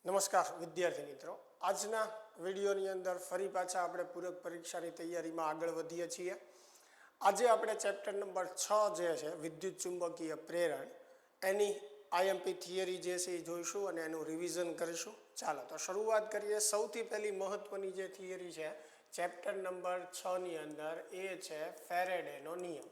નમસ્કાર વિદ્યાર્થી મિત્રો, આજના વિડીયોની અંદર ફરી પાછા આપણે પૂરક પરીક્ષાની તૈયારીમાં આગળ વધીએ છીએ. આજે આપણે ચેપ્ટર નંબર 6 જે છે વિદ્યુત ચુંબકીય પ્રેરણ, એની આઈએમપી થિયરી જે છે એ જોઈશું અને એનું રિવિઝન કરીશું. ચાલો તો શરૂઆત કરીએ. સૌથી પહેલી મહત્વની જે થિયરી છે ચેપ્ટર નંબર 6 ની અંદર એ છે ફેરેડેનો નિયમ.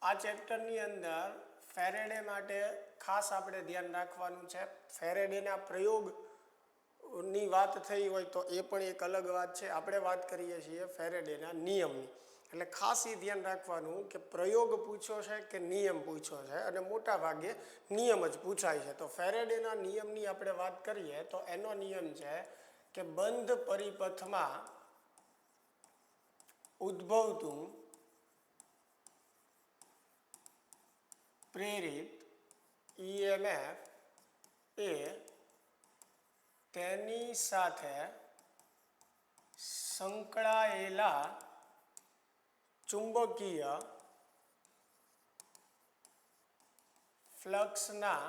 આ ચેપ્ટરની અંદર ફેરેડે માટે ખાસ આપણે ધ્યાન રાખવાનું છે. ફેરેડેના પ્રયોગની વાત થઈ હોય તો એ પણ એક અલગ વાત છે. આપણે વાત કરીએ છીએ ફેરેડેના નિયમની. એટલે ખાસ એ ધ્યાન રાખવાનું કે પ્રયોગ પૂછ્યો છે કે નિયમ પૂછ્યો છે, અને મોટા ભાગે નિયમ જ પૂછાય છે. તો ફેરેડેના નિયમની આપણે વાત કરીએ તો એનો નિયમ છે કે બંધ પરિપથમાં ઉદ્ભવતું પ્રેરિત EMF એ તેની સાથે સંકળાયેલા ચુંબકીય ફ્લક્સના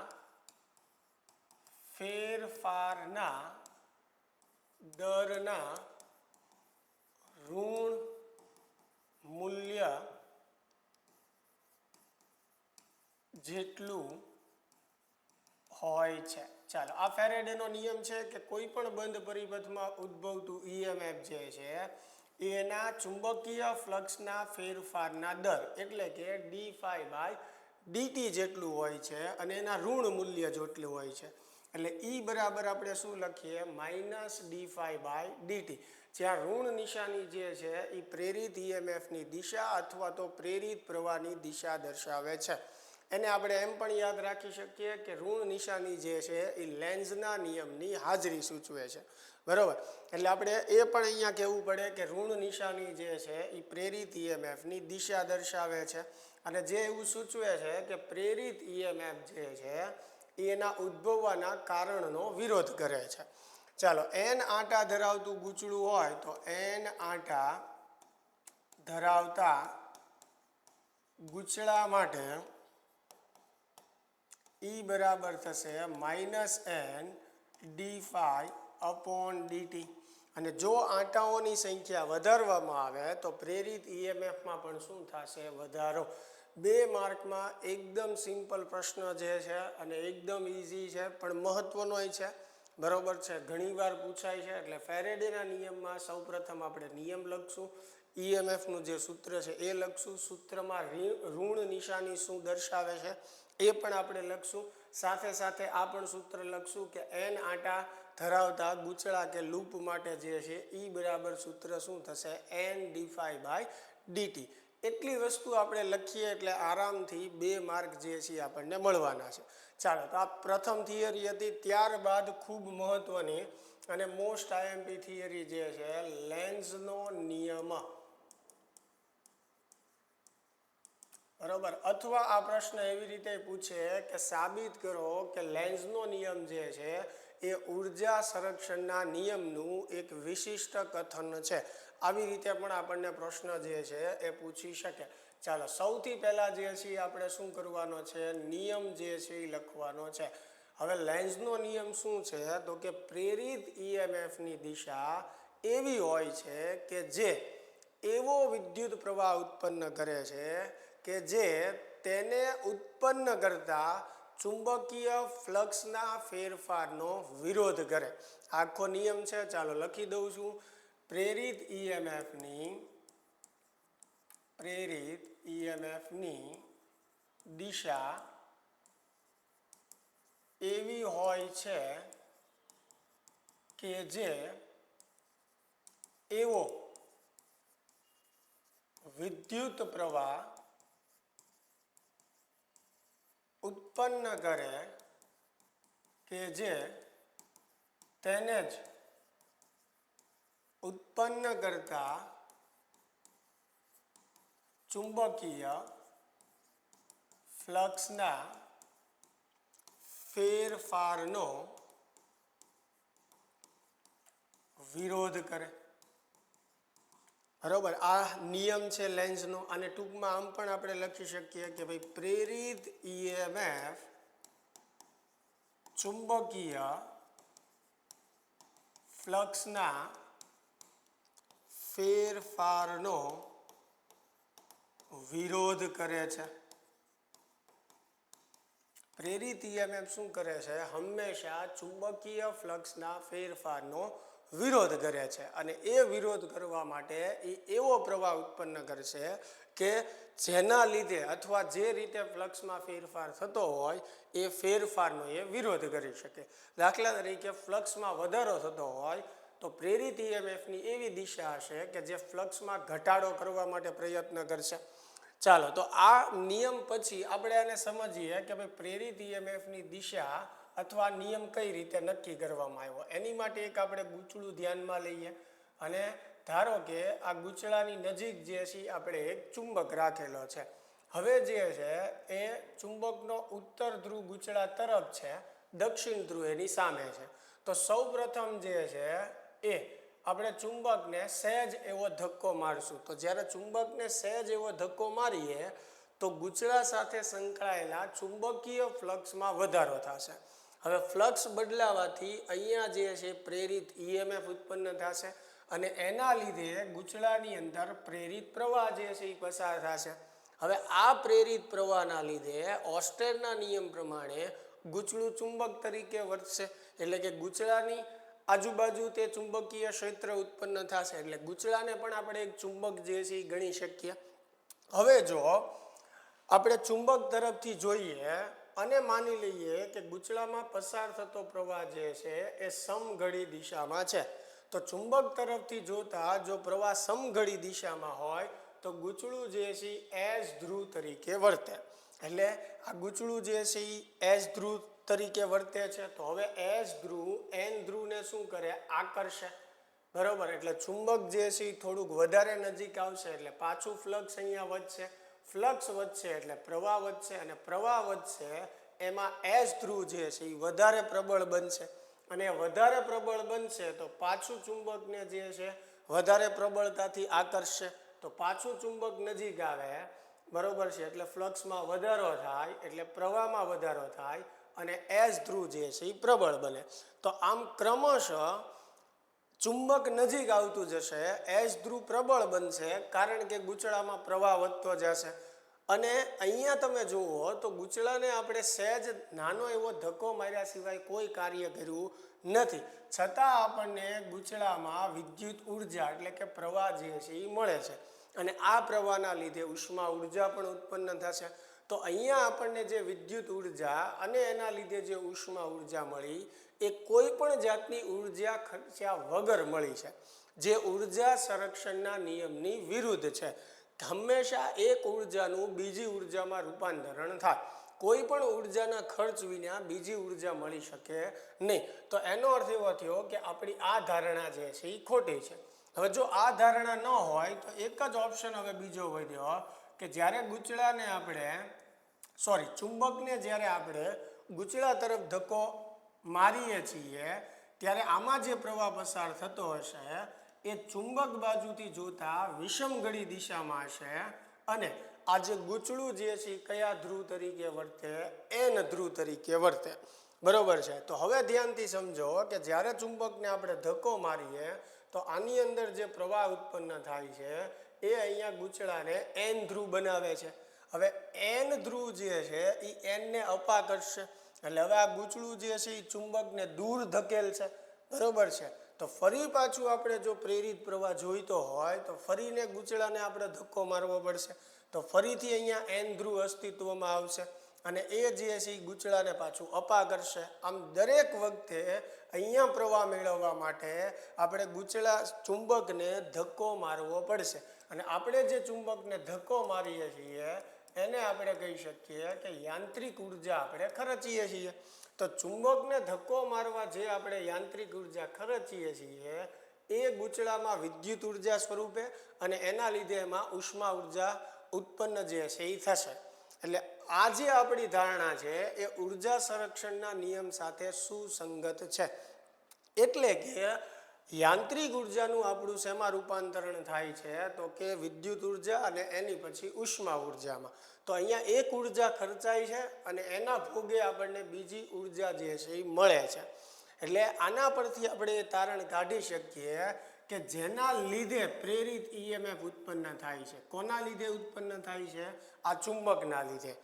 ફેરફારના દરના ઋણ મૂલ્ય જેટલું હોય છે. ચાલો, આ ફેરેડેનો નિયમ છે કે કોઈ પણ બંધ પરિપથમાં ઉદ્ભવતું EMF જે છે એના ચુંબકીય ફ્લક્સના ફેરફારના દર એટલે કે d∅dt જેટલું હોય છે અને એના ઋણ મૂલ્ય જેટલું હોય છે. એટલે E બરાબર આપણે શું લખીએ? -d∅/dt. જ્યાં ઋણ નિશાની જે છે એ પ્રેરિત EMFની દિશા અથવા તો પ્રેરિત પ્રવાહની દિશા દર્શાવે છે. એને આપણે એમ પણ યાદ રાખી શકીએ કે ઋણ નિશાની જે છે એ લેન્ઝના નિયમની હાજરી સૂચવે છે. બરાબર? એટલે આપણે એ પણ અહીંયા કહેવું પડે કે ઋણ નિશાની જે છે એ પ્રેરિત EMFની દિશા દર્શાવે છે, અને જે એવું સૂચવે છે કે પ્રેરિત EMF જે છે એના ઉદ્ભવવાના કારણનો વિરોધ કરે છે. ચાલો, N આંટા ધરાવતું ગૂંચળું હોય તો N આંટા ધરાવતા ગૂંચળા માટે E બરાબર થશે -N d∅/dt. અને જો આંટાઓની સંખ્યા વધારવામાં આવે તો પ્રેરિત EMFમાં પણ શું થશે? વધારો. 2 માર્કમાં એકદમ સિમ્પલ પ્રશ્ન જે છે અને એકદમ ઇઝી છે પણ મહત્વનોય છે. બરોબર છે? ઘણીવાર પૂછાય છે. એટલે ફેરેડેના નિયમમાં સૌપ્રથમ આપણે નિયમ લખશું, EMFનું જે સૂત્ર છે એ લખશું, સૂત્રમાં ઋણ નિશાની શું દર્શાવે છે એ પણ આપણે લખશું. સાથે સાથે આ પણ સૂત્ર લખશું કે N આંટા ધરાવતા ગૂંચળા કે લૂપ માટે જે છે E બરાબર સૂત્ર શું થશે? N d∅/dt. એટલી વસ્તુ આપણે લખીએ એટલે આરામથી 2 માર્ક જે છે આપણને મળવાના છે. ચાલો, તો આ પ્રથમ થિયરી હતી. ત્યારબાદ ખૂબ મહત્વની અને મોસ્ટ આઈએમપી થિયરી જે છે લેન્ઝનો નિયમ. બરોબર? અથવા આ પ્રશ્ન એવી રીતે પૂછે કે સાબિત કરો કે લેન્ઝનો નિયમ જે છે એ ઉર્જા સંરક્ષણના નિયમનું એક વિશિષ્ટ કથન છે. આવી રીતે પણ આપણને પ્રશ્ન જે છે એ પૂછી શકે. ચાલો, સૌથી પહેલાં જે છે આપણે શું કરવાનો છે? નિયમ જે છે એ લખવાનો છે. હવે લેન્ઝનો નિયમ શું છે? તો કે પ્રેરિત EMFની દિશા એવી હોય છે કે જે એવો વિદ્યુત પ્રવાહ ઉત્પન્ન કરે છે કે જે તેને ઉત્પન્ન કરતા ચુંબકીય ફ્લક્સના ફેરફારનો વિરોધ કરે. આખો નિયમ છે. ચાલો લખી દઉં છું. પ્રેરિત EMFની દિશા એવી હોય છે કે જે એવો વિદ્યુત પ્રવાહ ઉત્પન્ન કરે કે જે તેને જ ઉત્પન્ન કરતા ચુંબકીય ફ્લક્સના ફેરફારનો વિરોધ કરે. બરોબર? આ નિયમ છે લેન્ઝનો. અને ટૂંકમાં આમ પણ આપણે લખી શકીએ કે ભાઈ પ્રેરિત EMF ચુંબકીય ફ્લક્સના ફેરફારનો વિરોધ કરે છે. પ્રેરિત EMF શું કરે છે? હંમેશા ચુંબકીય ફ્લક્સના ફેરફારનો વિરોધ કરે છે અને એ વિરોધ કરવા માટે એ એવો પ્રવાહ ઉત્પન્ન કરશે કે જેના લીધે અથવા જે રીતે ફ્લક્સમાં ફેરફાર થતો હોય એ ફેરફારનો એ વિરોધ કરી શકે. દાખલા તરીકે ફ્લક્સમાં વધારો થતો હોય તો પ્રેરિત EMFની એવી દિશા હશે કે જે ફ્લક્સમાં ઘટાડો કરવા માટે પ્રયત્ન કરશે. ચાલો તો આ નિયમ પછી આપણે આને સમજીએ કે ભાઈ પ્રેરિત EMFની દિશા અથવા નિયમ કઈ રીતે નક્કી કરવામાં આવ્યો. એની માટે એક આપણે ગૂંચળું ધ્યાનમાં લઈએ અને ધારો કે આ ગૂંચળાની નજીક જે છે આપણે એક ચુંબક રાખેલો છે. હવે જે છે એ ચુંબકનો ઉત્તર ધ્રુવ ગૂંચળા તરફ છે, દક્ષિણ ધ્રુવ એની સામે છે. તો સૌપ્રથમ જે છે એ આપણે ચુંબકને સહેજ એવો ધક્કો મારશું. તો જ્યારે ચુંબકને સહેજ એવો ધક્કો મારીએ તો ગૂંચળા સાથે સંકળાયેલા ચુંબકીય ફ્લક્સમાં વધારો થશે. હવે ફ્લક્સ બદલાવાથી અહીંયા જે છે પ્રેરિત EMF ઉત્પન્ન થશે અને એના લીધે ગૂંચળાની અંદર પ્રેરિત પ્રવાહ જે છે એ પસાર થશે. હવે આ પ્રેરિત પ્રવાહના લીધે ઓસ્ટેરના નિયમ પ્રમાણે ગૂંચળું ચુંબક તરીકે વર્તશે. એટલે કે ગૂંચળાની આજુબાજુ તે ચુંબકીય ક્ષેત્ર ઉત્પન્ન થશે એટલે ગૂંચળાને પણ આપણે એક ચુંબક જે છે એ ગણી શકીએ. હવે જો આપણે ચુંબક તરફથી જોઈએ અને માની લઈએ કે ગૂંચળામાં પસાર થતો પ્રવાહ જે છે એ સમઘડી દિશામાં છે. તો ચુંબક તરફથી જોતા જો પ્રવાહ સમઘડી દિશામાં હોય તો ગૂંચળું જે છે એસ ધ્રુવ તરીકે વર્તે. એટલે આ ગૂંચળું જે છે એ એસ ધ્રુવ તરીકે વર્તે છે. તો હવે એસ ધ્રુવ એન ધ્રુવને શું કરે? આકર્ષે. બરોબર, એટલે ચુંબક જે છે એ થોડુંક વધારે નજીક આવશે એટલે પાછું ફ્લક્સ અહીંયા વધશે. ફ્લક્સ વધશે એટલે પ્રવાહ વધશે અને પ્રવાહ વધશે એમાં એસ ધ્રુવ જે છે એ વધારે પ્રબળ બનશે અને વધારે પ્રબળ બનશે તો પાછું ચુંબકને જે છે વધારે પ્રબળતાથી આકર્ષશે. તો પાછું ચુંબક નજીક આવે, બરોબર છે, એટલે ફ્લક્સમાં વધારો થાય એટલે પ્રવાહમાં વધારો થાય અને એસ ધ્રુવ જે છે એ પ્રબળ બને. તો આમ ક્રમશઃ ચુંબક નજીક આવતું જશે, એસ ધ્રુવ પ્રબળ બનશે કારણ કે ગૂંચળામાં પ્રવાહ વધતો જશે. અને અહીંયા તમે જુઓ તો ગૂંચળાને આપણે સહેજ નાનો એવો ધક્કો માર્યા સિવાય કોઈ કાર્ય કર્યું નથી, છતાં આપણને ગૂંચળામાં વિદ્યુત ઉર્જા એટલે કે પ્રવાહ જે છે એ મળે છે અને આ પ્રવાહના લીધે ઉષ્મા ઉર્જા પણ ઉત્પન્ન થશે. તો અહીંયા આપણને જે વિદ્યુત ઉર્જા અને એના લીધે જે ઉષ્મા ઉર્જા મળી એ કોઈ પણ જાતની ઉર્જા ખર્ચ્યા વગર મળી છે, જે ઉર્જા સંરક્ષણના નિયમની વિરુદ્ધ છે. હંમેશા એક ઉર્જાનું બીજી ઉર્જામાં રૂપાંતરણ થાય. કોઈ પણ ઉર્જાના ખર્ચ વિના બીજી ઉર્જા મળી શકે નહીં. તો એનો અર્થ એવો થયો કે આપણી આ ધારણા જે છે એ ખોટી છે. હવે જો આ ધારણા ન હોય તો એક જ ઓપ્શન હવે બીજો વધ્યો કે જ્યારે ગૂંચળાને આપણે ચુંબકને જ્યારે આપણે ગૂંચળા તરફ ધક્કો મારીએ છીએ ત્યારે આમાં જે પ્રવાહ પસાર થતો હશે એ ચુંબક બાજુથી જોતા વિષમઘડી દિશામાં હશે અને આ જે ગૂંચળું જે છે કયા ધ્રુવ તરીકે વર્તે? એન ધ્રુવ તરીકે વર્તે. બરોબર છે. તો હવે ધ્યાનથી સમજો કે જ્યારે ચુંબકને આપણે ધક્કો મારીએ તો આની અંદર જે પ્રવાહ ઉત્પન્ન થાય છે એ અહીંયા ગૂંચળાને એન ધ્રુવ બનાવે છે. હવે એન ધ્રુવ જે છે એ એનને અપા કરશે એટલે હવે આ ગૂંચળું જે છે એ ચુંબકને દૂર ધકેલશે. બરોબર છે. તો ફરી પાછું આપણે જો પ્રેરિત પ્રવાહ જોઈતો હોય તો ફરીને ગૂંચળાને આપણે ધક્કો મારવો પડશે. તો ફરીથી અહીંયા એન ધ્રુવ અસ્તિત્વમાં આવશે અને એ જે છે એ ગૂંચળાને પાછું અપા કરશે. આમ દરેક વખતે અહીંયા પ્રવાહ મેળવવા માટે આપણે ચુંબકને ધક્કો મારવો પડશે અને આપણે જે ચુંબકને ધક્કો મારીએ છીએ એને આપણે કહી શકીએ કે યાંત્રિક ઉર્જા આપણે ખર્ચીએ છીએ. તો ચુંબકને ધક્કો મારવા જે આપણે યાંત્રિક ઉર્જા ખર્ચીએ છીએ એ ગૂંચળામાં વિદ્યુત ઉર્જા સ્વરૂપે અને એના લીધે એમાં ઉષ્મા ઉર્જા ઉત્પન્ન જે છે એ થશે. એટલે આ જે આપણી ધારણા છે એ ઉર્જા સંરક્ષણના નિયમ સાથે સુસંગત છે. એટલે કે યાંત્રિક ઉર્જાનું આપણું શેમાં રૂપાંતરણ થાય છે તો કે વિદ્યુત ઉર્જા અને એની પછી ઉષ્મા ઉર્જામાં. તો અહીંયા એક ઉર્જા ખર્ચાય છે અને એના ભોગે આપણને બીજી ઉર્જા જે છે એ મળે છે. એટલે આના પરથી આપણે એ તારણ કાઢી શકીએ કે જેના લીધે પ્રેરિત ઈએમએફ ઉત્પન્ન થાય છે. કોના લીધે ઉત્પન્ન થાય છે? આ ચુંબકના લીધે.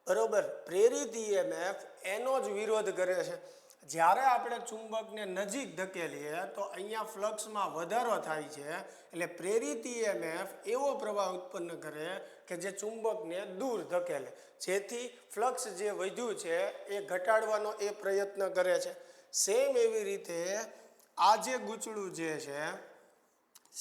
બરોબર. પ્રેરિત ઈએમએફ એનો જ વિરોધ કરે છે. જ્યારે આપણે ચુંબકને નજીક ધકેલીએ તો અહીંયા ફ્લક્સમાં વધારો થાય છે. એટલે પ્રેરિત ઈએમએફ એવો પ્રવાહ ઉત્પન્ન કરે કે જે ચુંબકને દૂર ધકેલે, જેથી ફ્લક્સ જે વધ્યું છે એ ઘટાડવાનો એ પ્રયત્ન કરે છે. સેમ એવી રીતે આ જે ગૂંચળું જે છે,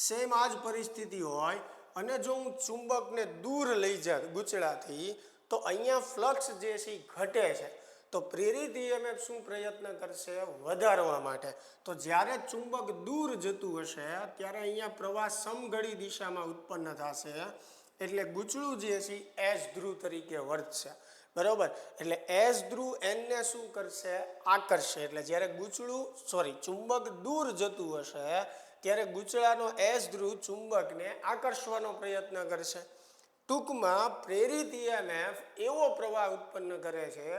સેમ આ જ પરિસ્થિતિ હોય અને જો હું ચુંબકને દૂર લઈ જાઉં ગૂંચળાથી તો અહીંયા ફ્લક્સ જે છે એ ઘટે છે. તો પ્રેરિત ઈએમએફ શું પ્રયત્ન કરશે? વધારવા માટે. તો જ્યારે ચુંબક દૂર જતું હશે ત્યારે અહીંયા પ્રવાહ સમઘડી દિશામાં ઉત્પન્ન થશે. એટલે ગૂંચળું જે છે એસ ધ્રુવ તરીકે વર્તશે. બરોબર. એટલે એસ ધ્રુવ એનને શું કરશે? આકર્ષશે. એટલે જ્યારે ચુંબક દૂર જતું હશે ત્યારે ગૂંચળાનો એસ ધ્રુવ ચુંબકને આકર્ષવાનો પ્રયત્ન કરશે. ટૂંકમાં પ્રેરિત ઈએમએફ એવો પ્રવાહ ઉત્પન્ન કરે છે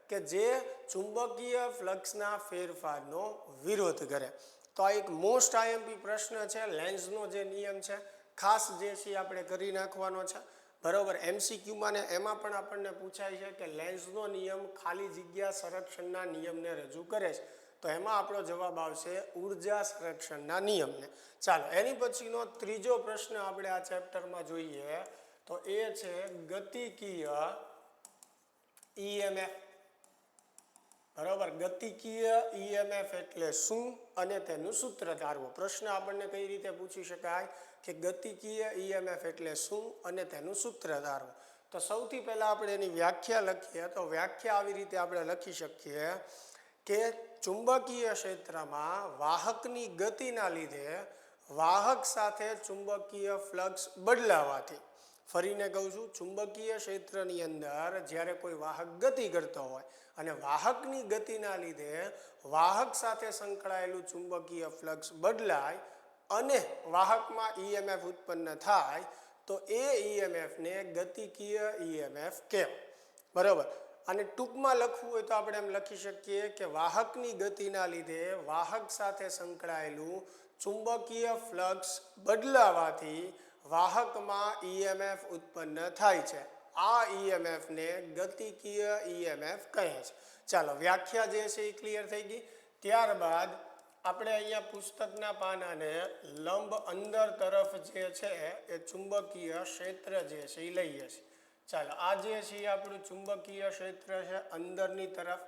કે જે ચુંબકીય ફ્લક્સના ફેરફારનો વિરોધ કરે. તો આ એક મોસ્ટ આઈએમપી પ્રશ્ન છે. લેન્ઝનો જે નિયમ છે ખાસ જે છે આપણે કરી નાખવાનો છે. બરોબર. એમસીક્યુમાં ને એમાં પણ આપણને પૂછાય છે કે લેન્ઝનો નિયમ ખાલી જગ્યા સંરક્ષણના નિયમને રજૂ કરે છે. તો એમાં આપણો જવાબ આવશે ઉર્જા સંરક્ષણના નિયમને. ચાલો, એની પછીનો ત્રીજો પ્રશ્ન આપણે આ ચેપ્ટરમાં જોઈએ તો એ છે ગતિકીય ઈએમએફ. બરાબર. ગતિકીય ઈએમએફ એટલે શું અને તેનું સૂત્ર ધારવો. પ્રશ્ન આપણને કઈ રીતે પૂછી શકાય કે ગતિકીય ઈએમએફ એટલે શું અને તેનું સૂત્ર ધારવો. તો સૌથી પહેલા આપણે એની વ્યાખ્યા લખીએ તો વ્યાખ્યા આવી રીતે આપણે લખી શકીએ કે ચુંબકીય ક્ષેત્રમાં વાહકની ગતિના લીધે વાહક સાથે ચુંબકીય ફ્લક્સ બદલાવાથી, ફરીને કહું છું, ચુંબકીય ક્ષેત્રની અંદર જ્યારે કોઈ વાહક ગતિ કરતો હોય અને વાહકની ગતિના લીધે વાહક સાથે સંકળાયેલું ચુંબકીય ફ્લક્સ બદલાય અને વાહકમાં ઈએમએફ ઉત્પન્ન થાય તો એ ઈએમએફને ગતિકીય ઈએમએફ કહેવાય. બરાબર. અને ટૂંકમાં લખવું હોય તો આપણે એમ લખી શકીએ કે વાહકની ગતિના લીધે વાહક સાથે સંકળાયેલું ચુંબકીય ફ્લક્સ બદલાવાથી વાહકમાં ઈએમએફ ઉત્પન્ન થાય છે. આ ઈએમએફને ગતિકીય ઈએમએફ કહે છે. ચાલો, વ્યાખ્યા જે છે એ ક્લિયર થઈ ગઈ. ત્યારબાદ આપણે અહીંયા પુસ્તકના પાનાને લંબ અંદર તરફ જે છે એ ચુંબકીય ક્ષેત્ર જે છે એ લઈએ છીએ. ચાલો, આ જે છે આપણું ચુંબકીય ક્ષેત્ર છે અંદરની તરફ.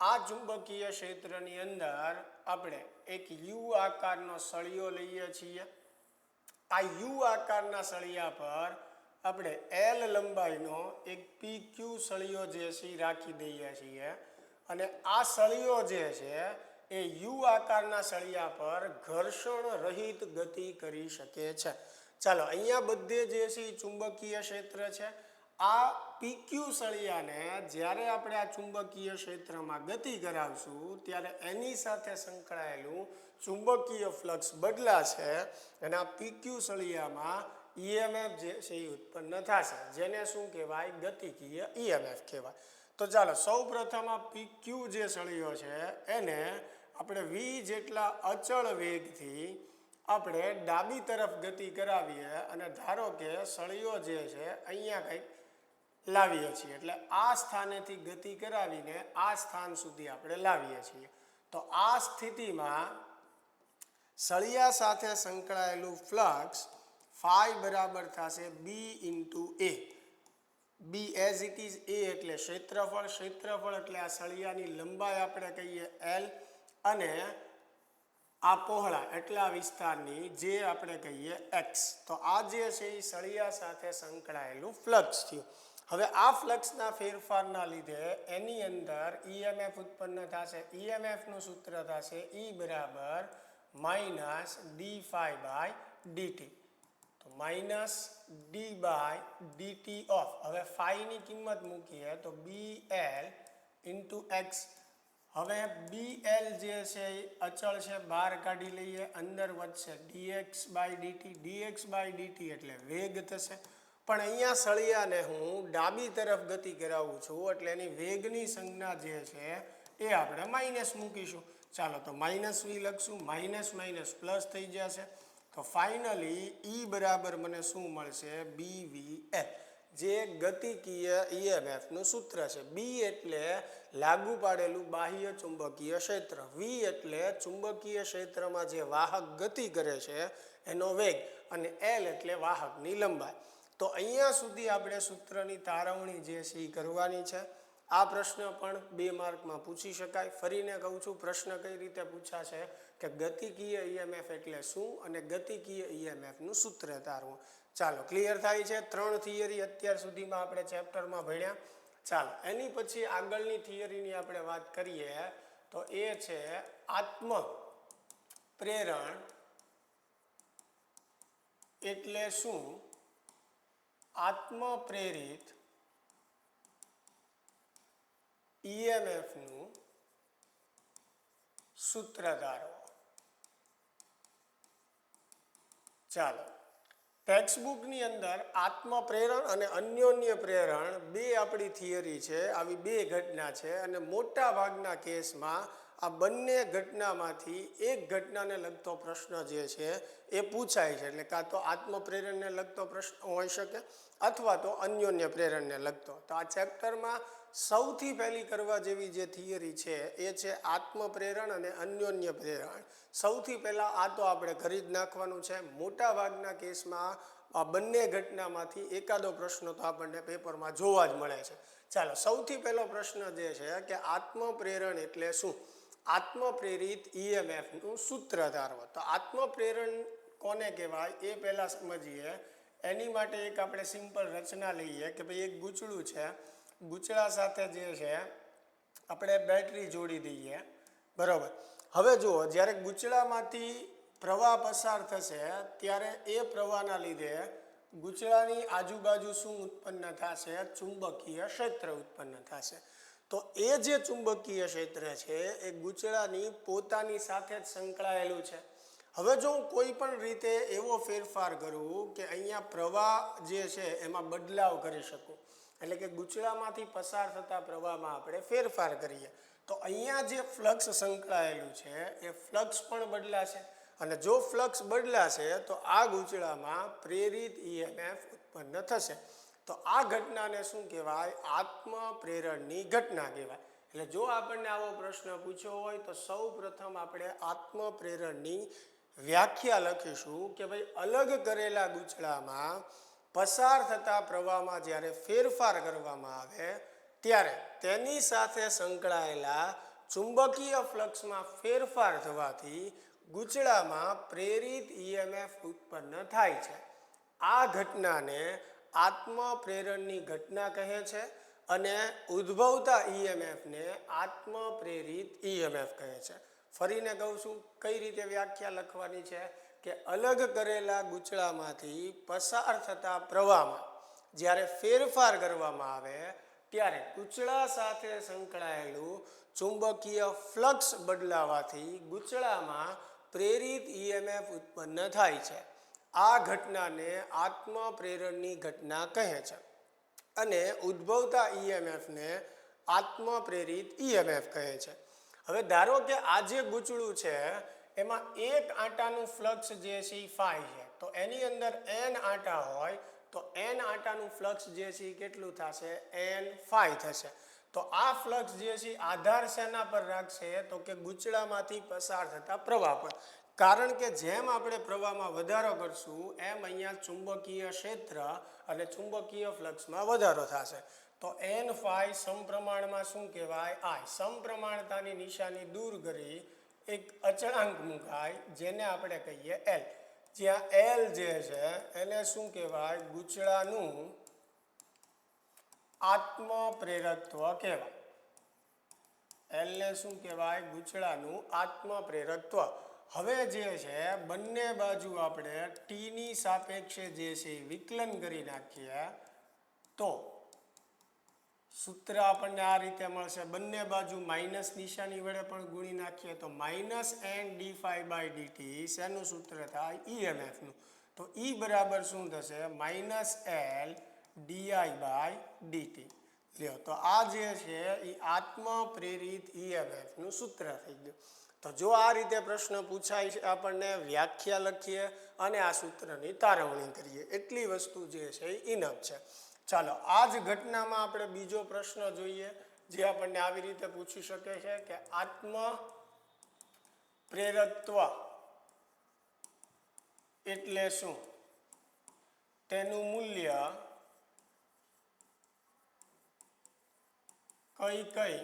આ ચુંબકીય ક્ષેત્રની અંદર આપણે એક યુ આકારનો સળિયો લઈએ છીએ. આ યુ આકારના સળિયા પર આપણે એલ લંબાઈનો એક PQ સળિયો જે છે રાખી દઈએ છીએ અને આ સળિયો જે છે એ યુ આકારના સળિયા પર ઘર્ષણ રહિત ગતિ કરી શકે છે. ચાલો, અહીંયા બધે જે છે એ ચુંબકીય ક્ષેત્ર છે. આ PQ સળિયાને જ્યારે આપણે આ ચુંબકીય ક્ષેત્રમાં ગતિ કરાવશું ત્યારે એની સાથે સંકળાયેલું ચુંબકીય ફ્લક્સ બદલાશે અને આ PQ સળિયામાં ઈએમએફ જે છે એ ઉત્પન્ન થશે, જેને શું કહેવાય? ગતિકીય ઈએમએફ કહેવાય. તો ચાલો, સૌ પ્રથમ આ PQ જે સળિયો છે એને આપણે v જેટલા અચળ વેગથી આપણે ડાબી તરફ ગતિ કરાવીએ અને ધારો કે સળિયો જે છે અહીંયા કંઈક લાવીએ છીએ. એટલે આ સ્થાનેથી ગતિ કરાવીને આ સ્થાન સુધી આપણે લાવીએ છીએ. તો આ સ્થિતિમાં સળિયા સાથે સંકળાયેલું ફ્લક્સ ફાઈ બરાબર થશે B into A. B as it is A એટલે ક્ષેત્રફળ. ક્ષેત્રફળ એટલે આ સળિયાની લંબાઈ આપણે કહીએ એલ અને આ પહોળા એટલા વિસ્તારની જે આપણે કહીએ એક્સ. તો આ જે છે એ સળિયા સાથે સંકળાયેલું ફ્લક્સ થયું. હવે આ ફ્લક્સના ફેરફારના લીધે એની અંદર ઈએમએફ ઉત્પન્ન થશે. ઈએમએફનું સૂત્ર થશે E બરાબર minus d phi by dt. તો minus d by dt of, હવે ફાઈની કિંમત મૂકીએ તો BL ઇન્ટુ એક્સ હવે BL જે છે એ અચળ છે, બહાર કાઢી લઈએ, અંદર વધશે dx બાય dt એટલે વેગ થશે. પણ અહીંયા સળિયાને હું ડાબી તરફ ગતિ કરાવું છું એટલે એની વેગની સંજ્ઞા જે છે એ આપણે માઇનસ મૂકીશું. ચાલો તો -v લખશું, માઇનસ માઇનસ પ્લસ થઈ જશે. તો ફાઇનલી E બરાબર મને શું મળશે? BVL, જે ગતિકીય EMF નું સૂત્ર છે. B એટલે લાગુ પાડેલું બાહ્ય ચુંબકીય ક્ષેત્ર, V એટલે ચુંબકીય ક્ષેત્રમાં જે વાહક ગતિ કરે છે એનો વેગ, અને L એટલે વાહકની લંબાઈ. તો અહીંયા સુધી આપણે સૂત્રની તારવણી જે છે એ કરવાની છે. આ પ્રશ્ન પણ 2 માર્કમાં પૂછી શકાય. ફરીને કહું છું, પ્રશ્ન કઈ રીતે પૂછાશે કે ગતિકીય EMF એટલે શું અને ગતિકીય EMF નું સૂત્ર તારવું. ચાલો, ક્લિયર થાય છે? 3 થિયરી અત્યાર સુધીમાં આપણે ચેપ્ટરમાં ભણ્યા. ચાલો, એની પછી આગળની થિયરીની આપણે વાત કરીએ તો એ છે આત્મ પ્રેરણ એટલે શું? આત્મ પ્રેરિત EMF નું સૂત્ર ધારો. ચાલો, ટેક્સ્ટબુકની અંદર આત્મ પ્રેરણ અને અન્યોન્ય પ્રેરણ 2 આપણી થિયરી છે. આવી 2 ઘટના છે અને મોટા ભાગના કેસમાં આ બંને ઘટનામાંથી એક ઘટનાને લગતો પ્રશ્ન જે છે એ પૂછાય છે. એટલે કાં તો આત્મ પ્રેરણને લગતો પ્રશ્ન હોઈ શકે અથવા તો અન્યોન્ય પ્રેરણને લગતો. તો આ ચેપ્ટરમાં સૌથી પહેલી કરવા જેવી જે થિયરી છે એ છે આત્મ પ્રેરણ અને અન્યોન્ય પ્રેરણ. સૌથી પહેલાં આ તો આપણે કરી જ નાખવાનું છે. મોટા ભાગના કેસમાં આ બંને ઘટનામાંથી એકાદો પ્રશ્ન તો આપણને પેપરમાં જોવા જ મળે છે. ચાલો, સૌથી પહેલો પ્રશ્ન જે છે કે આત્મ પ્રેરણ એટલે શું? આત્મ પ્રેરિત EMF નું સૂત્ર ધારવો. તો આત્મ પ્રેરણ કોને કહેવાય એ પહેલા સમજીએ. એની માટે એક આપણે સિમ્પલ રચના લઈએ કે ભાઈ એક ગૂંચળું છે, ગૂંચળા સાથે જે છે આપણે બેટરી જોડી દઈએ, બરાબર. હવે જુઓ, જ્યારે ગૂંચળામાંથી પ્રવાહ પસાર થશે ત્યારે એ પ્રવાહના લીધે ગૂંચળાની આજુબાજુ શું ઉત્પન્ન થશે? ચુંબકીય ક્ષેત્ર ઉત્પન્ન થશે. તો એ જે ચુંબકીય ક્ષેત્ર છે એ ગૂંચળાની પોતાની સાથે જ સંકળાયેલું છે. હવે જો હું કોઈ પણ રીતે એવો ફેરફાર કરું કે અહીંયા પ્રવાહ જે છે એમાં બદલાવ કરી શકું, એટલે કે ગૂંચળામાંથી પસાર થતા પ્રવાહમાં આપણે ફેરફાર કરીએ, તો અહીંયા જે ફ્લક્સ સંકળાયેલું છે એ ફ્લક્સ પણ બદલાશે. અને જો ફ્લક્સ બદલાશે તો આ ગૂંચળામાં પ્રેરિત EMF ઉત્પન્ન થશે. તો આ ઘટનાને શું કહેવાય? આત્મ પ્રેરણની ઘટના કહેવાય. એટલે જો આપણને આવો પ્રશ્ન પૂછ્યો હોય તો સૌ પ્રથમ આપણે આત્મ પ્રેરણની વ્યાખ્યા લખીશું કે ભાઈ અલગ કરેલા ગૂંચળામાં પસાર થતા પ્રવાહમાં જ્યારે ફેરફાર કરવામાં આવે ત્યારે તેની સાથે સંકળાયેલા ચુંબકીય ફ્લક્સમાં ફેરફાર થવાથી ગૂંચળામાં પ્રેરિત EMF ઉત્પન્ન થાય છે. આ ઘટનાને આત્મ પ્રેરણની ઘટના કહે છે અને ઉદ્ભવતા EMF ને આત્મ પ્રેરિત EMF કહે છે. ફરીને કહું છું, કઈ રીતે વ્યાખ્યા લખવાની છે કે અલગ કરેલા ગૂંચળામાંથી પસાર થતા પ્રવાહમાં જ્યારે ફેરફાર કરવામાં આવે ત્યારે ગૂંચળા સાથે સંકળાયેલું ચુંબકીય ફ્લક્સ બદલાવાથી ગૂંચળામાં પ્રેરિત EMF ઉત્પન્ન થાય છે. આ ઘટનાને આત્મ પ્રેરણની ઘટના કહે છે અને ઉદ્ભવતા EMF ને આત્મ પ્રેરિત EMF કહે છે. હવે ધારો કે આ જે ગૂંચળું છે એમાં એક આંટાનું ફ્લક્સ જે છે એ ફાઈ છે, તો એની અંદર n આંટા હોય તો n આંટાનું ફ્લક્સ જે છે એ કેટલું થશે? n ફાઈ થશે. તો આ ફ્લક્સ જે છે આધાર શેના પર રાખશે? તો કે ગૂંચળામાંથી પસાર થતા પ્રવાહ પર. કારણ કે જેમ આપણે પ્રવાહમાં વધારો કરશું એમ અહીંયા ચુંબકીય ક્ષેત્ર અને ચુંબકીય ફ્લક્સમાં વધારો થશે. તો n ફાઈ સમપ્રમાણમાં શું કહેવાય? I. સમપ્રમાણતાની નિશાની દૂર કરી એક અચળાંક મુકાય જેને આપણે કહીએ L. જ્યાં L જે છે એને શું કહેવાય? ગૂંચળાનું આત્મ પ્રેરકત્વ કહેવાય. L ને શું કહેવાય? ગૂંચળાનું આત્મ પ્રેરકત્વ. હવે જે છે બંને બાજુ આપણે t ની સાપેક્ષે જે છે વિકલન કરી નાખીએ તો સૂત્ર આપણને આ રીતે મળશે, બંને બાજુ માઇનસ નિશાની વડે પણ ગુણી નાખીએ તો minus N d phi by dt શેનું સૂત્ર થાય? ઈએમએફનું. તો ઈ બરાબર શું થશે? Minus L di by dt. લ્યો, તો આ જે છે એ આત્મ પ્રેરિત ઈએમએફનું સૂત્ર થઈ ગયું. તો જો આ રીતે પ્રશ્ન પૂછાય છે આપણને, વ્યાખ્યા લખીએ અને આ સૂત્રની તારવણી કરીએ, એટલી વસ્તુ જે છે એ ઇનફ છે. ચાલો, આ જ ઘટનામાં આપણે બીજો પ્રશ્ન જોઈએ, જે આપણને આવી રીતે પૂછી શકે છે કે આત્મ પ્રેરકત્વ એટલે શું? તેનું મૂલ્ય કઈ કઈ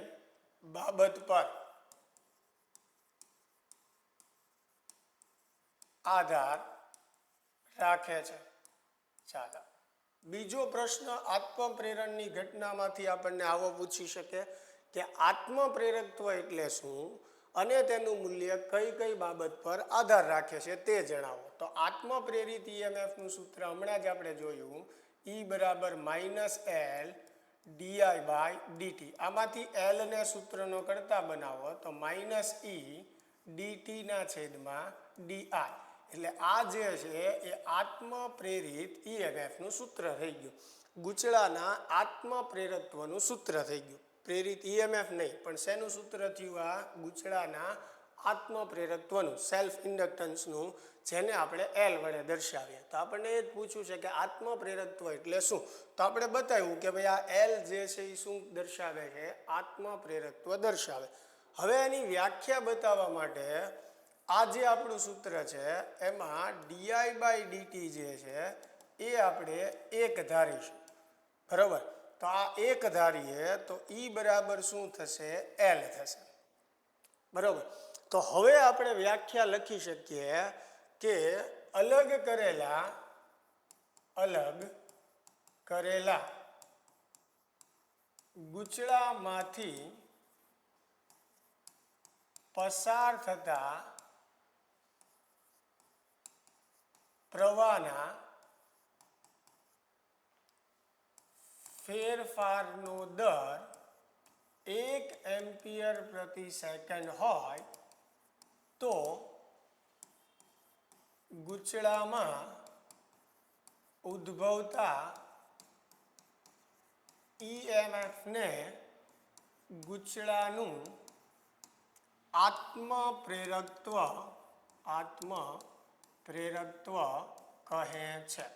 બાબત પર આધાર રાખે છે? ચાલો, બીજો પ્રશ્ન આત્મપ્રેરણની ઘટનામાંથી આપણને આવો પૂછી શકે કે આત્મપ્રેરકત્વ એટલે શું અને તેનું મૂલ્ય કઈ કઈ બાબત પર આધાર રાખે છે તે જણાવો. તો આત્મપ્રેરિત ઈએમએફનું સૂત્ર હમણાં જ આપણે જોયું, ઈ બરાબર minus L di by dt. આમાંથી એલ ને સૂત્રનો કરતા બનાવો તો માઇનસ ઈ ડીટીના છેદમાં ડીઆઈ. એટલે આ જે છે એ આત્મ પ્રેરિત ઈએમએફનું સૂત્ર થઈ ગયું. ગૂંચળાના આત્મ પ્રેરકત્વનું સૂત્ર થઈ ગયું. પ્રેરિત ઈએમએફ નહીં, પણ શેનું સૂત્ર થયું? આ ગૂંચળાના આત્મ પ્રેરકત્વનું, સેલ્ફ ઇન્ડક્ટન્સનું, જેને આપણે એલ વડે દર્શાવીએ. તો આપણને એ જ પૂછ્યું છે કે આત્મ પ્રેરકત્વ એટલે શું? તો આપણે બતાવ્યું કે ભાઈ આ એલ જે છે એ શું દર્શાવે છે? આત્મ પ્રેરકત્વ દર્શાવે. હવે એની વ્યાખ્યા બતાવવા માટે આ જે આપણું સૂત્ર છે એમાં ડીઆઈ બાય ડીટી જે છે એ આપણે એક ધારીશું, બરાબર? તો આ એક ધારીએ તો ઈ બરાબર શું થશે? એલ થશે, બરાબર? તો હવે આપણે વ્યાખ્યા લખી શકીએ કે અલગ કરેલા ગૂંચળામાંથી પસાર થતા પ્રવાહના ફેરફારનો દર 1 એમ્પિયર પ્રતિ સેકન્ડ હોય તો ગૂંચળામાં ઉદ્ભવતા ઈએમએફને ગૂંચળાનું આત્મ પ્રેરકત્વ કહે છે,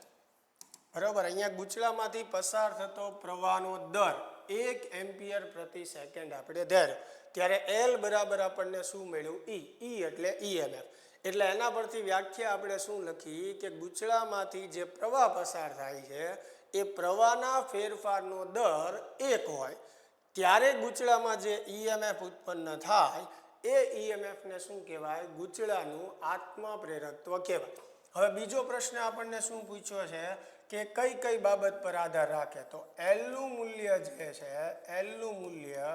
બરાબર? અહીંયા ગૂંચળામાંથી પસાર થતો પ્રવાહનો દર 1 એમ્પિયર પ્રતિ સેકન્ડ આપણે ધાર્યો, ત્યારે એલ બરાબર આપણને શું મળ્યું? ઈ એટલે ઈએમએફ. એટલે એના પરથી વ્યાખ્યા આપણે શું લખી કે ગૂંચળામાંથી જે પ્રવાહ પસાર થાય છે એ પ્રવાહના ફેરફારનો દર 1 હોય ત્યારે ગૂંચળામાં જે ઈએમએફ ઉત્પન્ન થાય એ ઈએમએફને શું કહેવાય? ગૂંચળાનું આત્મ પ્રેરકત્વ કહેવાય. હવે બીજો પ્રશ્ન આપણને શું પૂછ્યો છે કે કઈ કઈ બાબત પર આધાર રાખે? તો એલનું મૂલ્ય જે છે, એલનું મૂલ્ય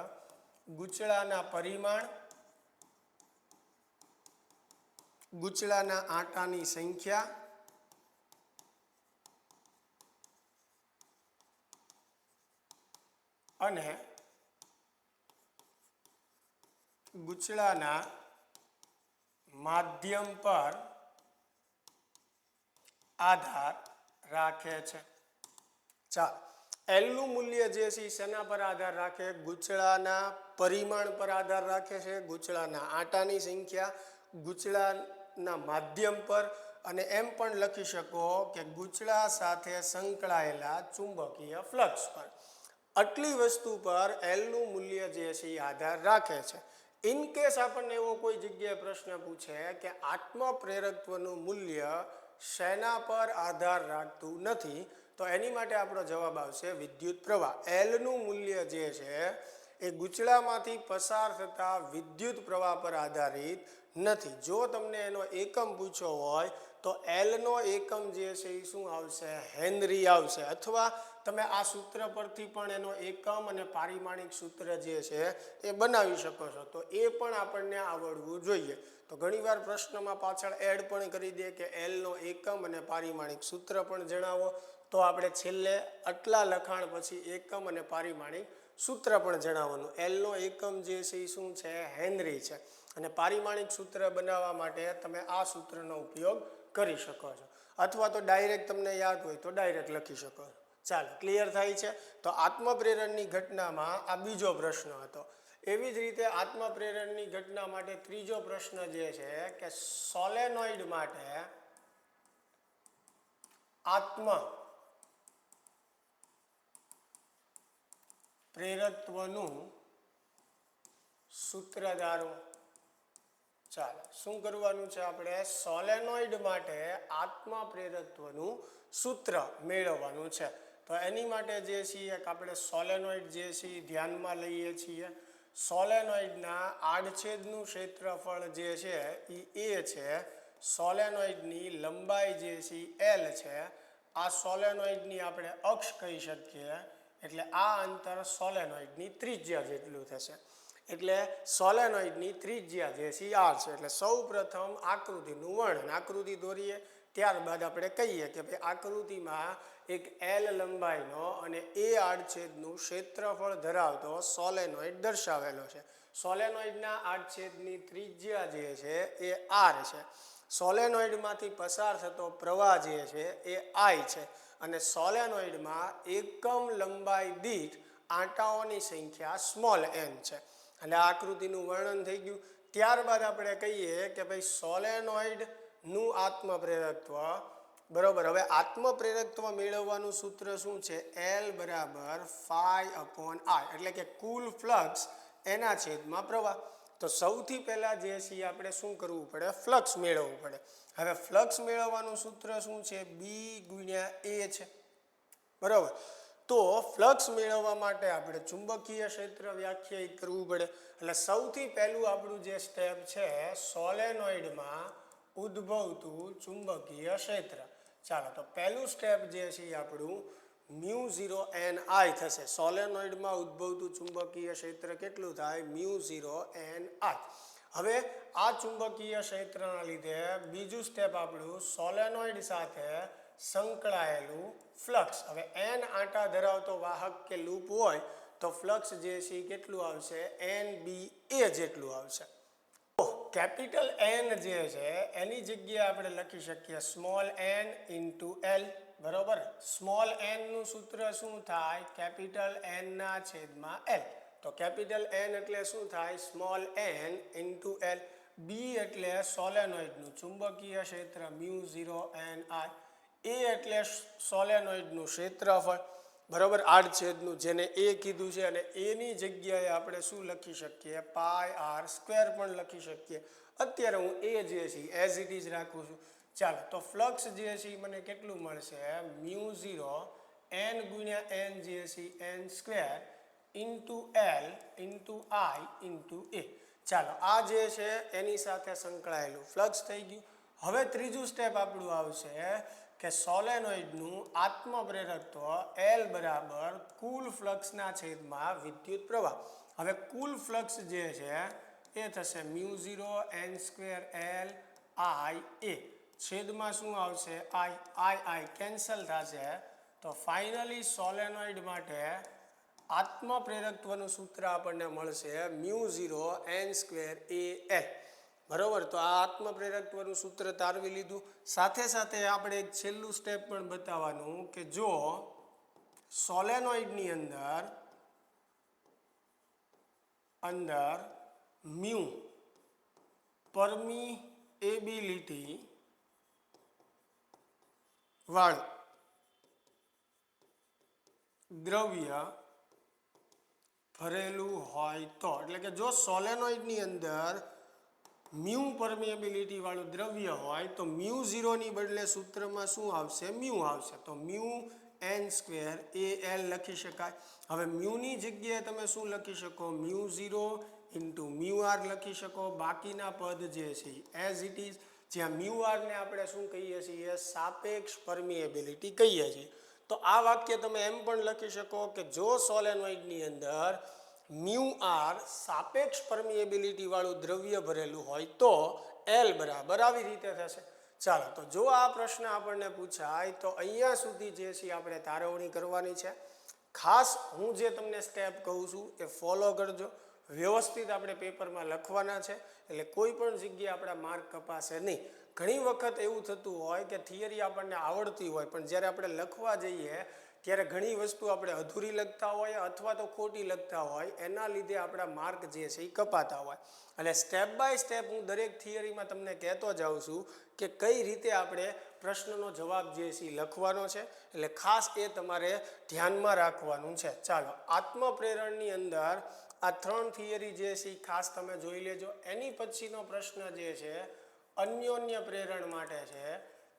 ગૂંચળાના પરિમાણ, ગૂંચળાના આંટાની સંખ્યા અને ગૂંચળાના માધ્યમ પર આધાર રાખે છે. ચાલો, એલનું મૂલ્ય જે છે શેના પર આધાર રાખે? ગૂંચળાના પરિમાણ પર આધાર રાખે છે, ગૂંચળાના આંટાની સંખ્યા, ગૂંચળાના માધ્યમ પર, અને એમ પણ લખી શકો કે ગૂંચળા સાથે સંકળાયેલા ચુંબકીય ફ્લક્સ પર. આટલી વસ્તુ પર એલનું મૂલ્ય જે છે એ આધાર રાખે છે. ઇન કેસ આપણને એવો કોઈ જગ્યાએ પ્રશ્ન પૂછે કે આત્મ પ્રેરકત્વનું મૂલ્ય શેના પર આધાર રાખતું નથી, તો એની માટે આપણો જવાબ આવશે વિદ્યુત પ્રવાહ. એલનું મૂલ્ય જે છે એ ગૂંચળામાંથી પસાર થતા વિદ્યુત પ્રવાહ પર આધારિત નથી. જો તમને એનો એકમ પૂછ્યો હોય તો એલનો એકમ જે છે એ શું આવશે? હેનરી આવશે. અથવા તમે આ સૂત્ર પરથી પણ એનો એકમ અને પારિમાણિક સૂત્ર જે છે એ બનાવી શકો છો. તો એ પણ આપણને આવડવું જોઈએ. તો ઘણીવાર પ્રશ્નમાં પાછળ એડ પણ કરી દે કે એલનો એકમ અને પારિમાણિક સૂત્ર પણ જણાવો, તો આપણે છેલ્લે આટલા લખાણ પછી એકમ અને પારિમાણિક સૂત્ર પણ જણાવવાનું. એલનો એકમ જે છે એ શું છે? હેનરી છે. અને પારિમાણિક સૂત્ર બનાવવા માટે તમે આ સૂત્રનો ઉપયોગ કરી શકો છો, અથવા તો ડાયરેક્ટ તમને યાદ હોય તો ડાયરેક્ટ લખી શકો છો. ચાલો, ક્લિયર થાય છે? તો આત્મપ્રેરણની ઘટનામાં આ બીજો પ્રશ્ન હતો. એવી જ રીતે આત્મપ્રેરણની ઘટના માટે ત્રીજો પ્રશ્ન જે છે કે સોલેનોઇડ માટે આત્મ પ્રેરકત્વનું સૂત્ર ધારો. ચાલો, શું કરવાનું છે આપણે? સોલેનોઇડ માટે આત્મ પ્રેરકત્વનું સૂત્ર મેળવવાનું છે. તો એની માટે જે છે આપણે સોલેનોઇડ જે છે ધ્યાનમાં લઈએ છીએ. સોલેનોઇડના આડછેદનું ક્ષેત્રફળ જે છે એ છે. સોલેનોઇડની લંબાઈ જે છે એલ છે. આ સોલેનોઇડની આપણે અક્ષ કહી શકીએ. એટલે આ અંતર સોલેનોઇડની ત્રિજ્યા જેટલું થશે. એટલે સોલેનોઇડની ત્રિજ્યા જે છે આર છે. એટલે સૌ પ્રથમ આકૃતિનું વર્ણન, આકૃતિ દોરીએ, ત્યારબાદ આપણે કહીએ કે ભાઈ આકૃતિમાં એક એલ લંબાઈનો અને એ આડછેદનું ક્ષેત્રફળ ધરાવતો સોલેનોઇડ દર્શાવેલો છે. સોલેનોઇડના આડછેદની ત્રિજ્યા જે છે એ આર છે. સોલેનોઇડમાંથી પસાર થતો પ્રવાહ જે છે એ આઈ છે. અને સોલેનોઇડમાં એકમ લંબાઈ દીઠ આંટાઓની સંખ્યા સ્મોલ એન છે. એટલે આકૃતિનું વર્ણન થઈ ગયું. ત્યારબાદ આપણે કહીએ કે ભાઈ સોલેનોઇડનું આત્મપ્રેરકત્વ, બરોબર. હવે આત્મપ્રેરકત્વ મેળવવાનું સૂત્ર શું છે? એલ બરાબર ફાઈ અપોન આઈ, એટલે કે કુલ ફ્લક્સ એના છેદમાં પ્રવાહ. તો સૌથી પહેલાં જે છે આપણે શું કરવું પડે? ફ્લક્સ મેળવવું પડે. હવે ફ્લક્સ મેળવવાનું સૂત્ર શું છે? બી ગુણ્યા એ છે, બરાબર. તો ફ્લક્સ મેળવવા માટે આપણે ચુંબકીય ક્ષેત્ર વ્યાખ્યાયિત કરવું પડે. એટલે સૌથી પહેલું આપણું જે સ્ટેપ છે, સોલેનોઇડમાં ઉદ્ભવતું ચુંબકીય ક્ષેત્ર. ચાલો, તો પહેલું સ્ટેપ જે છે એ આપણું મ્યુ 0 એન આઈ થશે. સોલેનોઇડમાં ઉદ્ભવતું ચુંબકીય ક્ષેત્ર કેટલું થાય? Mu 0 N I. હવે આ ચુંબકીય ક્ષેત્રના લીધે બીજું સ્ટેપ આપણું સોલેનોઇડ સાથે સંકળાયેલું ફ્લક્સ. હવે એન આંટા ધરાવતો વાહક કે લૂપ હોય તો ફ્લક્સ જે છે કેટલું આવશે? એન બી એ જેટલું આવશે. કેપિટલ એન જે છે એની જગ્યાએ આપણે લખી શકીએ સ્મોલ એન ઇન્ટુ એલ, બરોબર. સ્મોલ એન નું સૂત્ર શું થાય? કેપિટલ એન ના છેદમાં એલ. તો કેપિટલ એન એટલે શું થાય? Small N into L. B એટલે સોલેનોઇડનું ચુંબકીય ક્ષેત્ર મ્યુ 0 એન આઈ. એ એટલે સોલેનોઇડનું ક્ષેત્રફળ, બરોબર, આડછેદનું, જેને એ કીધું છે. અને એની જગ્યાએ આપણે શું લખી શકીએ? પાઈ આર સ્ક્વેર પણ લખી શકીએ. અત્યારે હું એ જે છે એઝ ઇટ ઇઝ રાખું છું. ચાલો, તો ફ્લક્સ જે છે મને કેટલું મળશે? મ્યુ 0 એન ગુણ્યા એન જે છે N square into L into I into A. ચાલો, આ જે છે એની સાથે સંકળાયેલું ફ્લક્સ થઈ ગયું. હવે ત્રીજું સ્ટેપ આપણું આવશે કે સોલેનોઇડનું આત્મપ્રેરકત્વ એલ બરાબર કુલ ફ્લક્સના છેદમાં વિદ્યુત પ્રવાહ. હવે કુલ ફ્લક્સ જે છે એ થશે mu 0 N square L I A. છેદમાં શું આવશે? આઈ. આઈ કેન્સલ થશે. તો ફાઇનલી સોલેનોઇડ માટે આત્મપ્રેરકત્વનું સૂત્ર આપણને મળશે mu 0 N square A L, બરોબર. તો આ આત્મપ્રેરકત્વનું સૂત્ર તારવી લીધું. સાથે સાથે આપણે એક છેલ્લું સ્ટેપ પણ બતાવવાનું કે જો સોલેનોઇડની અંદર મ્યુ પરમિએબિલિટી વાળું દ્રવ્ય ભરેલું હોય તો, એટલે કે જો સોલેનોઇડની અંદર મ્યુ પરમિએબિલિટી વાળું દ્રવ્ય હોય તો મ્યુ 0 ની બદલે સૂત્રમાં શું આવશે? મ્યુ આવશે. તો mu N square A L લખી શકાય. હવે મ્યુની જગ્યાએ તમે શું લખી શકો? મ્યુ 0 ઇન્ટુ મ્યુ આર લખી શકો. બાકીના પદ જે છે એઝ ઇટ ઇઝ, જ્યાં મ્યુ આરને આપણે શું કહીએ છીએ? સાપેક્ષ પરમિએબિલિટી કહીએ છીએ. તો આ વાક્ય તમે એમ પણ લખી શકો કે જો સોલેનોઇડની અંદર મ્યુ આર સાપેક્ષ પરમિએબિલિટી વાળું દ્રવ્ય ભરેલું હોય તો એલ બરાબર આવી રીતે થશે. ચાલો, તો જો આ પ્રશ્ન આપણને પૂછાય તો અહીંયા સુધી જે છે આપણે તારવણી કરવાની છે. ખાસ હું જે તમને સ્ટેપ કહું છું એ ફોલો કરજો, વ્યવસ્થિત આપણે પેપરમાં લખવાના છે, એટલે કોઈ પણ જગ્યાએ આપણા માર્ક કપાશે નહીં. ઘણી વખત એવું થતું હોય કે થિયરી આપણને આવડતી હોય પણ જ્યારે આપણે લખવા જઈએ ત્યારે ઘણી વસ્તુ આપણે અધૂરી લખતા હોય અથવા તો ખોટી લખતા હોય, એના લીધે આપણા માર્ક જે છે એ કપાતા હોય. એટલે સ્ટેપ બાય સ્ટેપ હું દરેક થિયરીમાં તમને કહેતો જાઉં છું કે કઈ રીતે આપણે પ્રશ્નનો જવાબ જે છે એ લખવાનો છે, એટલે ખાસ એ તમારે ધ્યાનમાં રાખવાનું છે. ચાલો, આત્મપ્રેરણની અંદર આ 3 થિયરી જે છે એ ખાસ તમે જોઈ લેજો. એની પછીનો પ્રશ્ન જે છે અન્યોન્ય પ્રેરણ માટે છે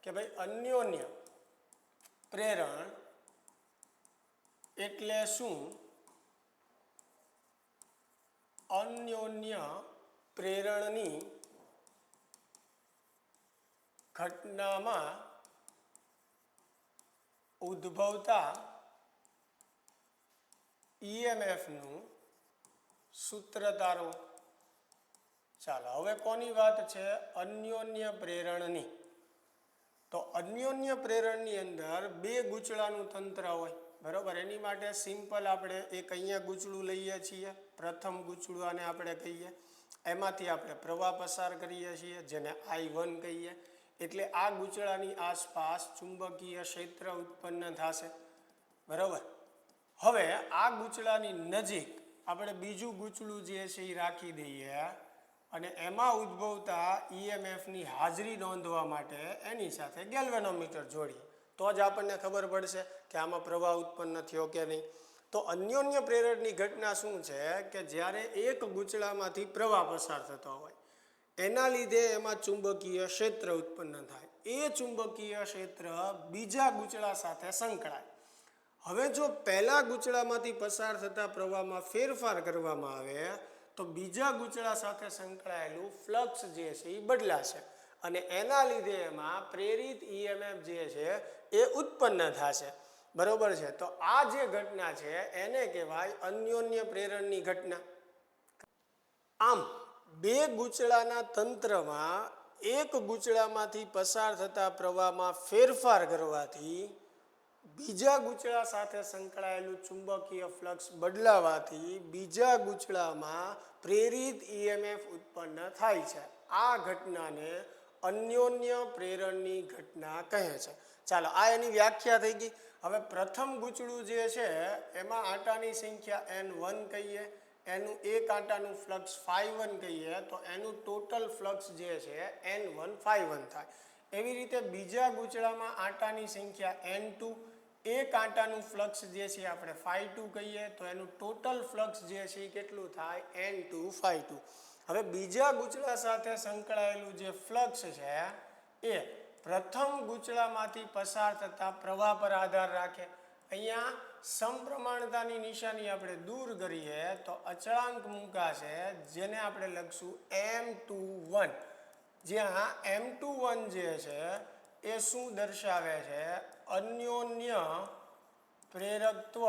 કે ભાઈ અન્યોન્ય પ્રેરણ એટલે શું? અન્યોન્ય પ્રેરણની ઘટનામાં ઉદ્ભવતા ઈએમએફનું સૂત્ર તારો. ચાલો, હવે કોની વાત છે? અન્યોન્ય પ્રેરણની. તો અન્યોન્ય પ્રેરણની અંદર બે ગૂંચળાનું તંત્ર હોય, બરોબર. એની માટે સિમ્પલ આપણે એક અહીંયા ગૂંચળું લઈએ છીએ, પ્રથમ ગૂંચળું આને આપણે કહીએ, એમાંથી આપણે પ્રવાહ પસાર કરીએ છીએ જેને I1 કહીએ. એટલે આ ગૂંચળાની આસપાસ ચુંબકીય ક્ષેત્ર ઉત્પન્ન થશે, બરોબર. હવે આ ગૂંચળાની નજીક આપણે બીજું ગૂંચળું જે છે એ રાખી દઈએ અને એમાં ઉદ્ભવતા ઈએમએફની હાજરી નોંધવા માટે એની સાથે ગેલ્વેનોમીટર જોડીએ, તો જ આપણને ખબર પડશે કે આમાં પ્રવાહ ઉત્પન્ન થયો કે નહીં. તો અન્યોન્ય પ્રેરણની ઘટના શું છે કે જ્યારે એક ગૂંચળામાંથી પ્રવાહ પસાર થતો હોય એના લીધે એમાં ચુંબકીય ક્ષેત્ર ઉત્પન્ન થાય. એ ચુંબકીય ક્ષેત્ર બીજા ગૂંચળા સાથે સંકળાય. હવે જો પહેલા ગૂંચળામાંથી પસાર થતા પ્રવાહમાં ફેરફાર કરવામાં આવે તો બીજા ગૂંચળા સાથે સંકળાયેલું ફ્લક્સ જે છે એ બદલાશે અને એના લીધે એમાં પ્રેરિત ઈએમએફ જે છે એ ઉત્પન્ન થશે, બરોબર છે. તો આ જે ઘટના છે એને કહેવાય અન્યોન્ય પ્રેરણની ઘટના. આમ બે ગૂંચળાના તંત્રમાં એક ગૂંચળામાંથી પસાર થતા પ્રવાહમાં ફેરફાર કરવાથી બીજા ગૂંચળા સાથે સંકળાયેલું ચુંબકીય ફ્લક્સ બદલાવાથી બીજા ગૂંચળામાં પ્રેરિત ઈએમએફ ઉત્પન્ન થાય છે. આ ઘટનાને અન્યોન્ય પ્રેરણની ઘટના કહે છે. ચાલો, આ એની વ્યાખ્યા થઈ ગઈ. હવે પ્રથમ ગૂંચળું જે છે એમાં આંટાની સંખ્યા N1 કહીએ, એનું એક આંટાનું ફ્લક્સ φ1 કહીએ તો એનું ટોટલ ફ્લક્સ જે છે N1 φ1 થાય. એવી રીતે બીજા ગૂંચળામાં આંટાની સંખ્યા N2, એક આંટાનું ફ્લક્સ જે છે આપણે φ2 કહીએ તો એનું ટોટલ ફ્લક્સ જે છે એ કેટલું થાય? N2 φ2. હવે બીજા ગૂંચળા સાથે સંકળાયેલું જે ફ્લક્સ છે એ પ્રથમ ગૂંચળામાંથી પસાર થતા પ્રવાહ પર આધાર રાખે. અહીંયા સમપ્રમાણતાની નિશાની આપણે દૂર કરીએ તો અચળાંક મુકાશે જેને આપણે લખશું M21, જ્યાં M21 જે છે એ શું દર્શાવે છે? અન્યોન્ય પ્રેરકત્વ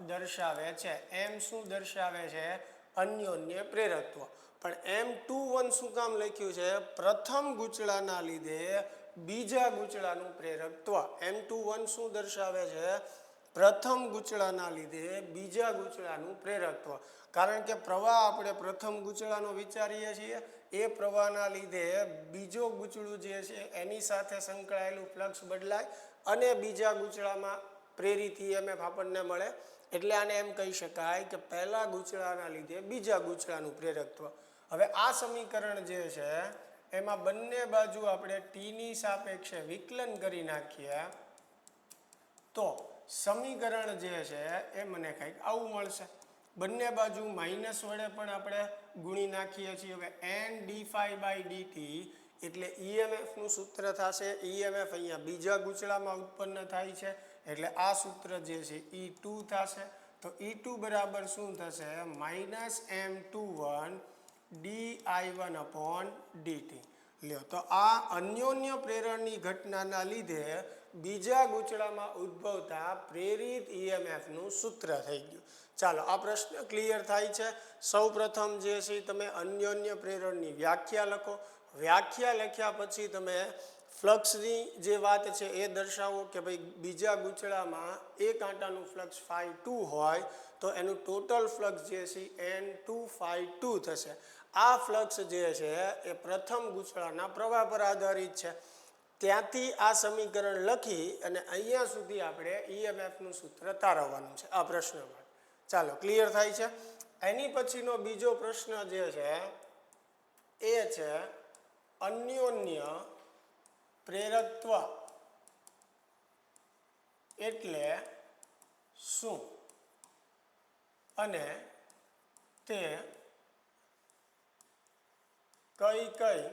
દર્શાવે છે. M શું દર્શાવે છે? અન્યોન્ય પ્રેરકત્વ. પણ M21 શું કામ લખ્યું છે? પ્રથમ ગૂંચળાના લીધે બીજા ગૂંચળાનું પ્રેરકત્વ. M21 શું દર્શાવે છે? પ્રથમ ગૂંચળાના લીધે બીજા ગૂંચળાનું પ્રેરકત્વ. કારણ કે પ્રવાહ આપણે પ્રથમ ગૂંચળાનો વિચારીએ છીએ, એ પ્રવાહના લીધે બીજો ગૂંચળું જે છે એની સાથે સંકળાયેલું ફ્લક્સ બદલાય અને બીજા ગૂંચળામાં પ્રેરિત ઈએમએફ આપણને મળે. એટલે આને એમ કહી શકાય કે પહેલા ગૂંચળાના લીધે બીજા ગૂંચળાનું પ્રેરકત્વ. હવે આ સમીકરણ જે છે એમાં બંને બાજુ આપણે ટીની સાપેક્ષે વિકલન કરી નાખીએ તો સમીકરણ જે છે એ મને કંઈક આવું મળશે. બંને બાજુ માઇનસ વડે પણ આપણે ગુણી નાખીએ છીએ. હવે N/dt એટલે ઈએમએફનું સૂત્ર થશે. ઈએમએફ અહીંયા બીજા ગૂંચળામાં ઉત્પન્ન થાય છે એટલે આ સૂત્ર જે છે E2 થશે. તો E2 બરાબર શું થશે? -M21 dI1/dt. લ્યો, તો આ અન્યોન્ય પ્રેરણની ઘટનાના લીધે બીજા ગૂંચળામાં ઉદ્ભવતા પ્રેરિત ઈએમએફનું સૂત્ર થઈ ગયું. ચાલો, આ પ્રશ્ન ક્લિયર થાય છે. સૌ પ્રથમ જે છે તમે અન્યોન્ય પ્રેરણની વ્યાખ્યા લખો. વ્યાખ્યા લખ્યા પછી તમે ફ્લક્સની જે વાત છે એ દર્શાવો કે ભાઈ બીજા ગૂંચળામાં એક કાંટાનું ફ્લક્સ φ2 હોય તો એનું ટોટલ ફ્લક્સ જે છે N2 φ2 થશે. આ ફ્લક્સ જે છે એ પ્રથમ ગૂંચળાના પ્રવાહ પર આધારિત છે. ત્યાંથી આ સમીકરણ લખી અને અહીંયા સુધી આપણે EMFનું સૂત્ર તારવવાનું છે આ પ્રશ્નમાં. ચાલો ક્લિયર થાય છે. એની પછીનો બીજો પ્રશ્ન જે છે એ છે અન્યોન્ય પ્રેરકત્વ એટલે શું અને તે કઈ કઈ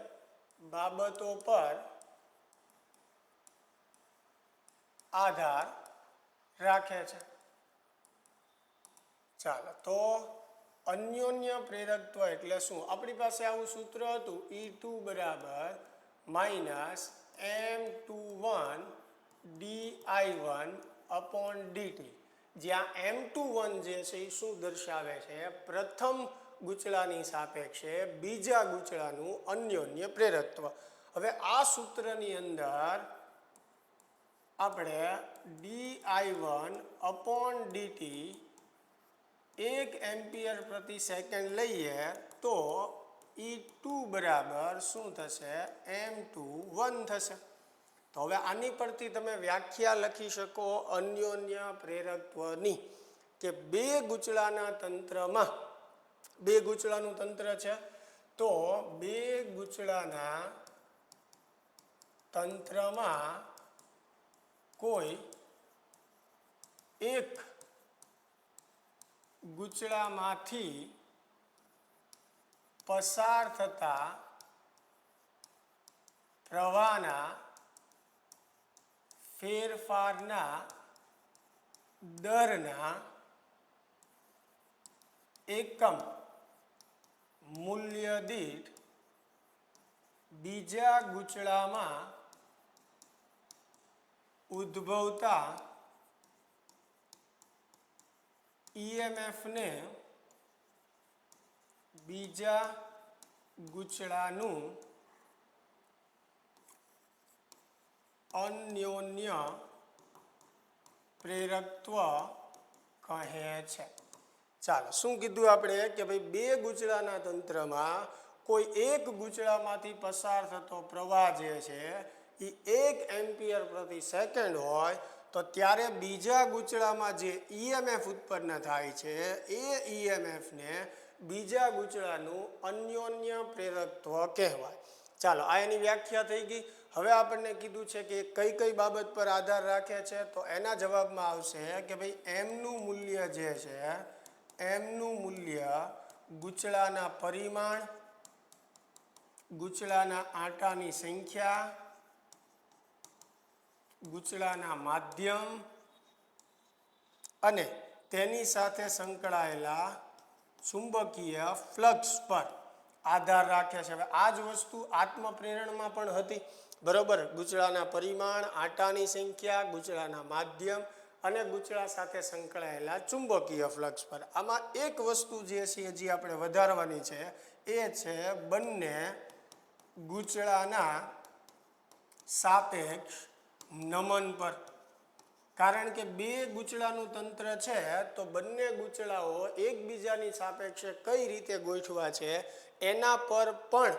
બાબતો પર આધાર રાખે છે. ચાલો તો અન્યોન્ય પ્રેરકત્વ એટલે શું? આપણી પાસે આવું સૂત્ર હતું E2 બરાબર minus M21 dI1 upon dt, જ્યાં M21 જે છે એ શું દર્શાવે છે? પ્રથમ ગૂંચળાની સાપેક્ષે બીજા ગૂંચળાનું અન્યોન્ય પ્રેરકત્વ. હવે આ સૂત્રની અંદર આપણે dI1 અપોન dt 1 એમ્પિયર પ્રતિ સેકન્ડ લઈએ તો E2 બરાબર શું થશે? M21 થશે. તો હવે આની પરથી તમે વ્યાખ્યા લખી શકો અન્યોન્ય પ્રેરકત્વની કે બે ગૂંચળાના તંત્રમાં, બે ગૂંચળાનું તંત્ર છે તો બે ગૂંચળાના તંત્રમાં કોઈ એક ગૂંચળામાંથી પસાર થતા પ્રવાહના ફેરફારના દરના એકમ મૂલ્ય દીઠ બીજા ગૂંચળામાં ઉદ્ભવતા EMFને બીજા ગૂંચળાનું અન્યોન્ય પ્રેરકત્વ કહે છે. ચાલો શું કીધું આપણે કે ભાઈ બે ગૂંચળાના તંત્રમાં કોઈ એક ગૂંચળામાંથી પસાર થતો પ્રવાહ જે છે એ 1 એમ્પિયર પ્રતિ સેકન્ડ હોય તો ત્યારે બીજા ગૂંચળામાં જે EMF ઉત્પન્ન થાય છે એ EMFને બીજા ગૂંચળાનું અન્યોન્ય પ્રેરકત્વ કહેવાય. ચાલો આ એની વ્યાખ્યા થઈ ગઈ. હવે આપણને કીધું છે કે કઈ કઈ બાબત પર આધાર રાખે છે તો એના જવાબમાં આવશે કે ભાઈ એમનું મૂલ્ય જે છે એમનું મૂલ્ય ગૂંચળાના પરિમાણ, ગૂંચળાના આંટાની સંખ્યા, ગૂંચળાના માધ્યમ અને તેની સાથે સંકળાયેલા ચુંબકીય ફ્લક્સ પર આધાર રાખે છે. હવે આ જ વસ્તુ આત્મપ્રેરણમાં પણ હતી, બરોબર? ગૂંચળાના પરિમાણ, આંટાની સંખ્યા, ગૂંચળાના માધ્યમ અને ગૂંચળા સાથે સંકળાયેલા ચુંબકીય ફ્લક્સ પર. આમાં એક વસ્તુ જે છે હજી આપણે વધારવાની છે એ છે બંને ગૂંચળાના સાપેક્ષ નમન પર. કારણ કે બે ગૂંચળાનું તંત્ર છે તો બંને ગૂંચળાઓ એકબીજાની સાપેક્ષે કઈ રીતે ગોઠવા છે એના પર પણ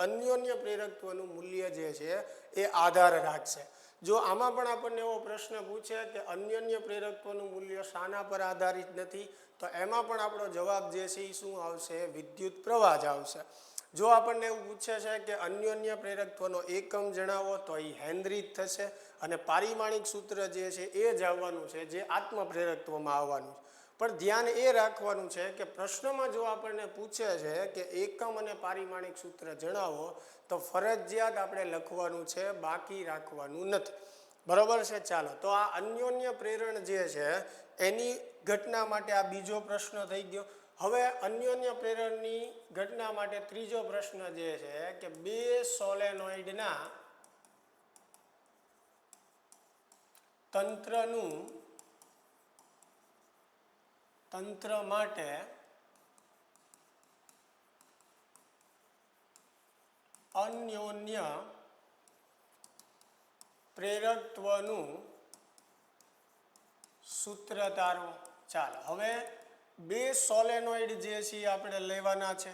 અન્યોન્ય પ્રેરકત્વનું મૂલ્ય જે છે એ આધાર રાખશે. જો આમાં પણ આપણને એવો પ્રશ્ન પૂછે કે અન્યોન્ય પ્રેરકત્વનું મૂલ્ય શાના પર આધારિત નથી તો એમાં પણ આપણો જવાબ જે છે એ શું આવશે? વિદ્યુત પ્રવાહ જ આવશે. જો આપણને એવું પૂછે છે કે અન્યોન્ય પ્રેરકત્વનો એકમ જણાવો તો એ હેનરી જ થશે અને પારિમાણિક સૂત્ર જે છે એ જ આવવાનું છે જે આત્મપ્રેરકત્વમાં આવવાનું છે. પણ ધ્યાન એ રાખવાનું છે કે પ્રશ્નમાં જો આપણને પૂછે છે કે એકમ અને પારિમાણિક સૂત્ર જણાવો તો ફરજિયાત આપણે લખવાનું છે, બાકી રાખવાનું નથી. બરોબર છે? ચાલો તો આ અન્યોન્ય પ્રેરણ જે છે એની ઘટના માટે આ બીજો પ્રશ્ન થઈ ગયો. હવે અન્યોન્ય પ્રેરણની ઘટના માટે ત્રીજો પ્રશ્ન જે છે કે બે સોલેનોઇડના તંત્ર માટે અન્યોન્ય પ્રેરકત્વનું સૂત્ર તારો. ચાલો હવે બે સોલેનોઇડ જે છે આપણે લેવાના છે.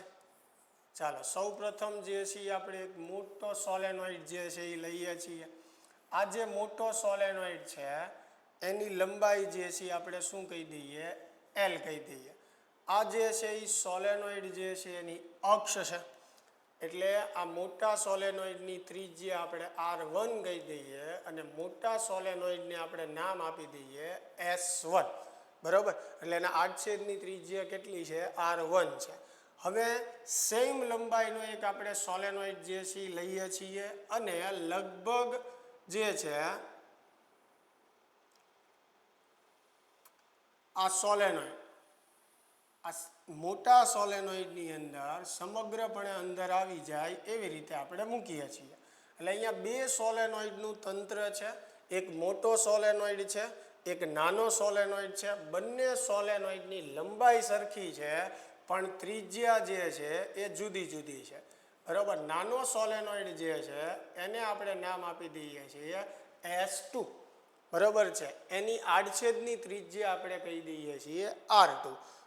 ચાલો સૌ પ્રથમ જે છે આપણે એક મોટો સોલેનોઇડ જે છે એ લઈએ છીએ. આ જે મોટો સોલેનોઇડ છે એની લંબાઈ જે છે આપણે શું કહી દઈએ, એલ કહી દઈએ. આ જે છે એ સોલેનોઇડ જે છે એની અક્ષ છે, એટલે આ મોટા સોલેનોઇડની ત્રિજ્યા આપણે R1 કહી દઈએ અને મોટા સોલેનોઇડને આપણે નામ આપી દઈએ S1. બરાબર, એટલે એના આડછેદની ત્રિજ્યા કેટલી છે, R1 છે. હવે સેમ લંબાઈનો એક આપણે સોલેનોઇડ જે છે લઈએ છીએ અને લગભગ જે છે આ સોલેનોઇડ આ મોટા સોલેનોઇડની અંદર સમગ્રપણે અંદર આવી જાય એવી રીતે આપણે મૂકીએ છીએ. એટલે અહીંયા બે સોલેનોઇડનું તંત્ર છે. એક મોટો સોલેનોઇડ છે, એક નાનો સોલેનોઇડ છે. બંને સોલેનોઇડની લંબાઈ સરખી છે પણ ત્રિજ્યા જે છે એ જુદી જુદી છે. બરાબર, નાનો સોલેનોઇડ જે છે એને આપણે નામ આપી દઈએ છીએ S2. બરાબર છે, એની આડછેદની ત્રિજ્યા આપણે કહી દઈએ છીએ R2.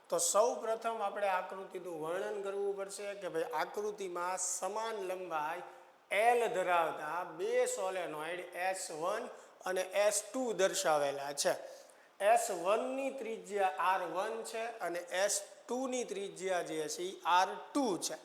તો સૌ પ્રથમ આપણે આકૃતિનું વર્ણન કરવું પડશે કે ભાઈ આકૃતિમાં સમાન લંબાઈ L ધરાવતા બે સોલેનોઇડ S1 અને S2 દર્શાવેલા છે. S1ની ત્રિજ્યા R1 છે અને S2ની ત્રિજ્યા જે છે R2 છે.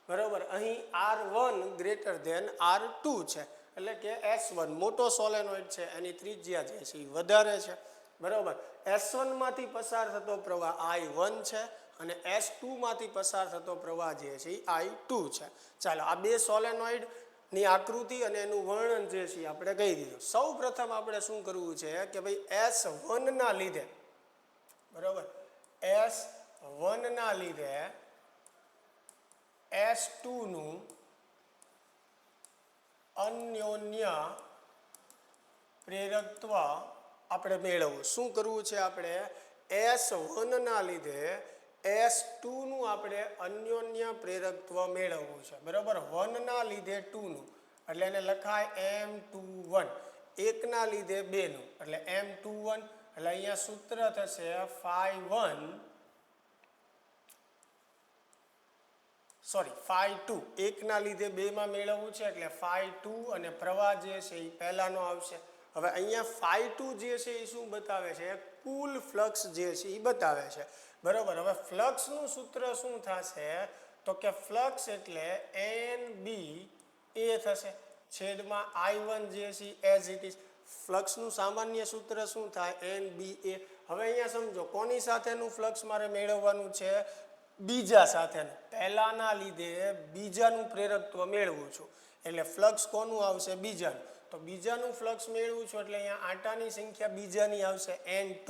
બરાબર, અહીં R1 ગ્રેટર ધેન R2 છે, એટલે કે S1 મોટો સોલેનોઇડ છે એની ત્રિજ્યા જે છે એ વધારે છે. બરાબર, S1 માંથી પસાર થતો પ્રવાહ I1 છે અને S2 માંથી પસાર થતો પ્રવાહ જે છે I2 છે. ચાલો આ બે સોલેનોઇડની આકૃતિ અને એનું વર્ણન જે છે આપણે કહી દીધું. સૌ પ્રથમ આપણે શું કરવું છે કે ભાઈ S1 ના લીધે, બરાબર, S1 ના લીધે S2 નું અન્યોન્ય પ્રેરકત્વ આપણે મેળવવું. શું કરવું છે આપણે, S1 ના લીધે S2 નું આપણે અન્યોન્ય પ્રેરકત્વ મેળવવું છે. બરાબર, 1 ના લીધે 2 નું એટલે એને લખાય M21, 1 ના લીધે 2 નું એટલે M21. એટલે અહીંયા સૂત્ર થશે phi2. 1 ના લીધે 2 માં મેળવવું છે એટલે phi2 અને પ્રવાહ જે છે એ પહેલાનો આવશે. હવે અહીંયા phi2 જે છે એ શું બતાવે છે, કુલ ફ્લક્સ જે છે એ બતાવે છે. બરાબર, હવે ફ્લક્સનું સૂત્ર શું થશે તો કે ફ્લક્સ એટલે NBA થશે છેદમાં I1 જે છે એઝ ઇટ ઇઝ. ફ્લક્સનું સામાન્ય સૂત્ર શું થાય, NBA. હવે અહીંયા સમજો કોની સાથેનું ફ્લક્સ મારે મેળવવાનું છે, બીજા સાથેનું. પહેલાના લીધે બીજાનું પ્રેરકત્વ મેળવું છું એટલે ફ્લક્સ કોનું આવશે, બીજાનું. તો બીજાનું ફ્લક્સ મેળવું છું એટલે અહીંયા આંટાની સંખ્યા બીજાની આવશે N2.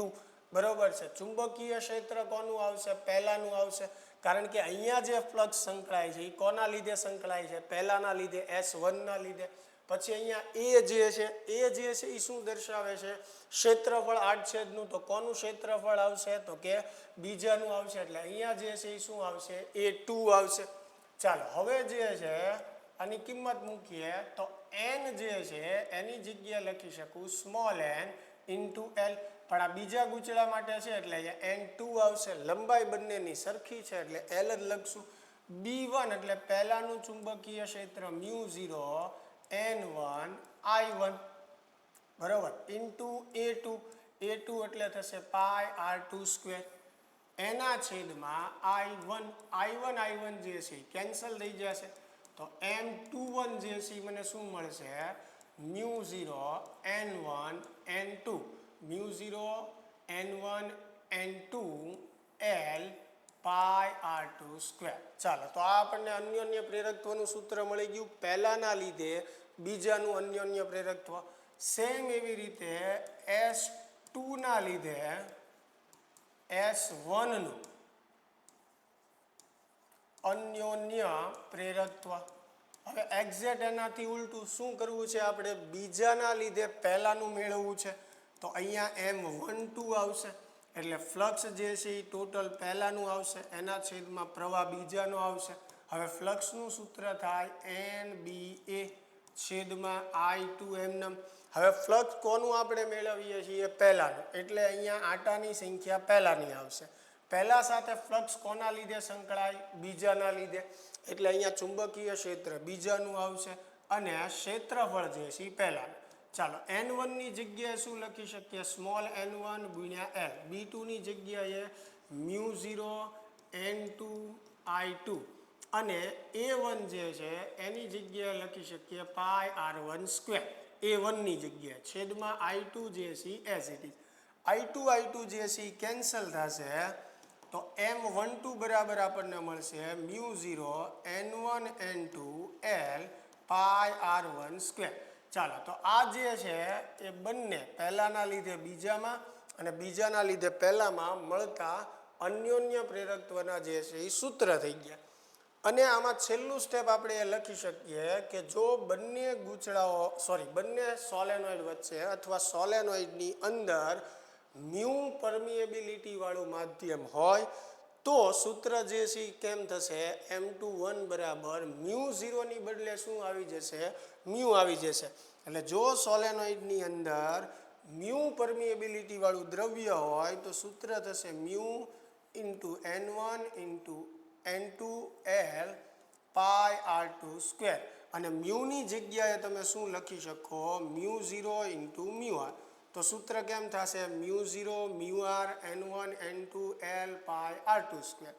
બરાબર છે, ચુંબકીય ક્ષેત્ર કોનું આવશે, પહેલાનું આવશે. કારણ કે અહીંયા જે ફ્લક્સ સંકળાય છે એ કોના લીધે સંકળાય છે, પહેલાના લીધે, S1 ના લીધે. પછી અહીંયા એ જે છે એ શું દર્શાવે છે, ક્ષેત્રફળ આડછેદનું. તો કોનું ક્ષેત્રફળ આવશે તો કે બીજાનું આવશે એટલે અહીંયા જે છે એ શું આવશે, A2 આવશે. ચાલો હવે જે છે આની કિંમત મૂકીએ તો n જે છે એની જગ્યાએ લખી શકું સ્મોલ n ઇન્ટુ L. પણ આ બીજા ગૂંચળા માટે છે એટલે અહીંયા N2 આવશે. લંબાઈ બંનેની સરખી છે એટલે L જ લખશું. B1 એટલે પહેલાનું ચુંબકીય ક્ષેત્ર μ0 N1 I1, બરાબર, ઇન્ટુ A2 એટલે થશે પાઈ R2². એના છેદમાં I1 જે છે કેન્સલ થઈ જશે તો M21 જે છે મને શું મળશે, μ0 N1 N2 μ0 N1 N2 L પાઈ R2². ચાલો તો આ આપણને અન્યોન્ય પ્રેરકત્વનું સૂત્ર મળી ગયું. પહેલાના લીધે બીજાનું અન્યોન્ય પ્રેરકત્વ. સેમ એવી રીતે S2 ના લીધે S1 નું અન્યોન્ય પ્રેરકત્વ. હવે એક્ઝેક્ટ એનાથી ઉલટું શું કરવું છે આપણે, બીજાના લીધે પહેલાનું મેળવવું છે. તો અહીંયા M12 આવશે એટલે ફ્લક્સ જે છે એ ટોટલ પહેલાનું આવશે, એના છેદમાં પ્રવાહ બીજાનો આવશે. હવે ફ્લક્સનું સૂત્ર થાય NBA. છેદમાં I2 એમનેમ. હવે ફ્લક્સ કોનું આપણે મેળવીએ છીએ પહેલાનું, એટલે અહીંયા આટાની સંખ્યા પહેલાની આવશે. પહેલા સાથે ફ્લક્સ કોના લીધે સંકળાય? બીજાના લીધે, એટલે અહીંયા ચુંબકીય ક્ષેત્ર બીજાનું આવશે અને ક્ષેત્રફળ જે છે એ પહેલાનું. ચાલો n1 ની જગ્યાએ શું લખી શકીએ? સ્મોલ n1 ગુણ્યા l. b2 ની જગ્યાએ μ0 n2 I2 અને a1 જે છે એની જગ્યાએ લખી શકીએ પાઈ r1 સ્ક્વેર. a1 ની જગ્યાએ છેદમાં I2 જે છે એઝ ઇટ ઇઝ. I2 જે છે એ કેન્સલ થશે તો m12 બરાબર આપણને મળશે μ0 n1 n2 l પાઈ r1 સ્ક્વેર. ચાલો તો આ જે છે એ બંને પહેલાના લીધે બીજામાં અને બીજાના લીધે પહેલામાં મળતા અન્યોન્ય પ્રેરકત્વના જે છે એ સૂત્ર થઈ ગયા. અને આમાં છેલ્લું સ્ટેપ આપણે એ લખી શકીએ કે જો બંને બંને સોલેનોઇડ વચ્ચે અથવા સોલેનોઇડની અંદર મ્યુ પરમિએબિલિટી વાળું માધ્યમ હોય તો સૂત્ર જે છે કેમ થશે? m21 બરાબર μ0 ની બદલે શું આવી જશે? મ્યુ આવી જશે. એટલે જો સોલેનોઇડની અંદર મ્યુ પરમિએબિલિટી વાળું દ્રવ્ય હોય તો સૂત્ર થશે mu into n1 into n2 l પાઈ r2 સ્ક્વેર. અને મ્યુની જગ્યાએ તમે શું લખી શકો? μ0 ઇન્ટુ મ્યુઆર. તો સૂત્ર કેમ થશે? μ0 મ્યુઆર n1 n2 l પાઈ r2 સ્ક્વેર.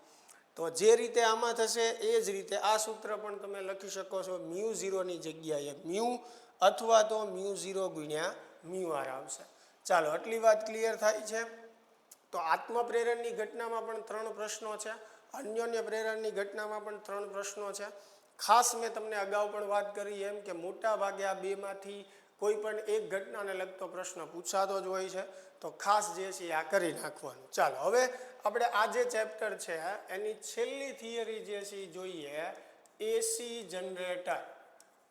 તો જે રીતે આમાં થશે એ જ રીતે આ સૂત્ર પણ તમે લખી શકો છો. μ0 ની જગ્યાએ મ્યુ અથવા તો μ0 ગુણ્યા મ્યુઆર આવશે. ચાલો આટલી વાત ક્લિયર થાય છે. તો આત્મપ્રેરણની ઘટનામાં પણ 3 પ્રશ્નો છે, અન્યોન્ય પ્રેરણની ઘટનામાં પણ 3 પ્રશ્નો છે. ખાસ મેં તમને અગાઉ પણ વાત કરી એમ કે મોટા ભાગે આ બેમાંથી કોઈ પણ એક ઘટનાને લગતો પ્રશ્ન પૂછાતો જ હોય છે, તો ખાસ જે છે આ કરી નાખવાનું. ચાલો હવે આપણે આ જે ચેપ્ટર છે એની છેલ્લી થિયરી જે છે એ જોઈએ, એસી જનરેટર.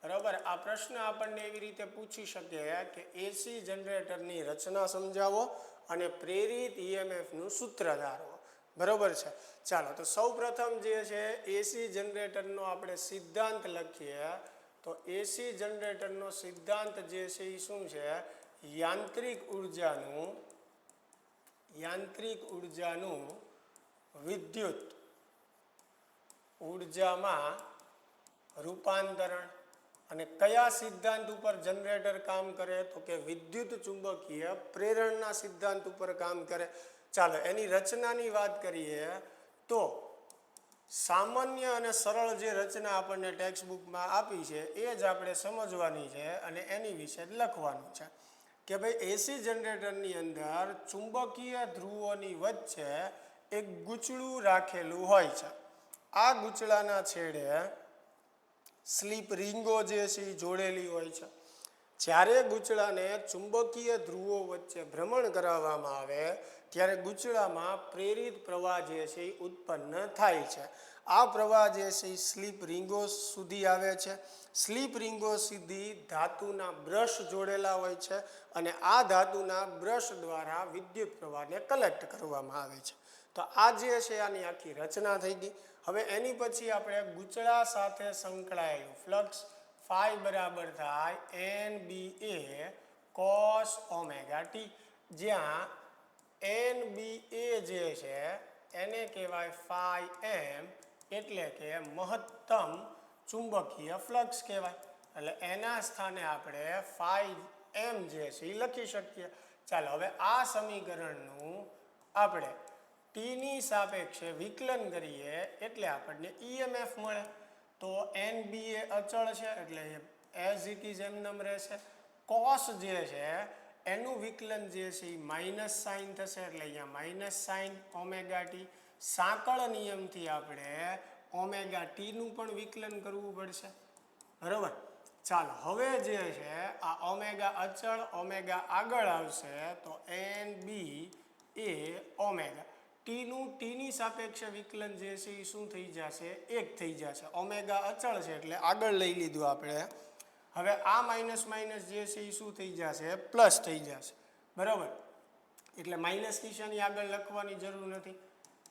બરાબર, આ પ્રશ્ન આપણને એવી રીતે પૂછી શકે કે એસી જનરેટરની રચના સમજાવો અને પ્રેરિત ઈએમએફનું સૂત્ર ધારો. બરોબર છે. ચાલો તો સૌ પ્રથમ જે છે એસી જનરેટરનો આપણે સિદ્ધાંત લખીએ. તો એસી જનરેટરનો સિદ્ધાંત જે છે એ શું છે? યાંત્રિક ઉર્જાનું વિદ્યુત ઉર્જામાં રૂપાંતરણ. અને કયા સિદ્ધાંત ઉપર જનરેટર કામ કરે? તો કે વિદ્યુત ચુંબકીય પ્રેરણના સિદ્ધાંત ઉપર કામ કરે. ચાલો એની રચનાની વાત કરીએ તો સામાન્ય અને સરળ જે રચના આપણને ટેક્સ્ટ બુકમાં આપી છે એ જ આપણે સમજવાની છે અને એની વિશે જ લખવાનું છે કે ભાઈ એસી જનરેટરની અંદર ચુંબકીય ધ્રુવોની વચ્ચે એક ગૂંચળું રાખેલું હોય છે. આ ગૂંચળાના છેડે સ્લીપ રીંગો જે છે એ જોડેલી હોય છે. જ્યારે ગૂંચળાને ચુંબકીય ધ્રુવો વચ્ચે ભ્રમણ કરાવવામાં આવે ત્યારે ગૂંચળામાં પ્રેરિત પ્રવાહ જે છે એ ઉત્પન્ન થાય છે. આ પ્રવાહ જે છે એ સ્લીપ રીંગો સુધી આવે છે. સ્લીપ રીંગો સુધી ધાતુના બ્રશ જોડેલા હોય છે અને આ ધાતુના બ્રશ દ્વારા વિદ્યુત પ્રવાહને કલેક્ટ કરવામાં આવે છે. તો આ જે છે આની આખી રચના થઈ ગઈ. હવે એની પછી આપણે ગૂંચળા સાથે સંકળાયેલું ફ્લક્સ ફાઈ બરાબર થાય NBA cos ઓમેગા ટી, જ્યાં NBA જે છે એને કહેવાય ફાઈ એમ, એટલે કે મહત્તમ ચુંબકીય ફ્લક્સ કહેવાય. એટલે એના સ્થાને આપણે ફાઈ એમ જે છે એ લખી શકીએ. ચાલો હવે આ સમીકરણનું આપણે ટીની સાપેક્ષે વિકલન કરીએ એટલે આપણને ઈએમએફ મળે. તો NBA અચળ છે એટલે એઝ ઇટ ઇઝ એમનેમ રહેશે. કોસ જે છે એનું વિકલન જે છે એ માઇનસ સાઇન થશે એટલે અહીંયા માઇનસ સાઇન ઓમેગા ટી. સાંકળ નિયમથી આપણે ઓમેગા ટીનું પણ વિકલન કરવું પડશે. બરાબર. ચાલો હવે જે છે આ ઓમેગા અચળ, ઓમેગા આગળ આવશે તો NB એ ઓમેગા ટીની સાપેક્ષે વિકલન જે છે એ શું થઈ જશે? 1 થઈ જશે. ઓમેગા અચળ છે એટલે આગળ લઈ લીધું આપણે. હવે આ માઇનસ માઇનસ જે છે એ શું થઈ જશે? પ્લસ થઈ જશે. બરાબર, એટલે માઇનસ નિશાની આગળ લખવાની જરૂર નથી.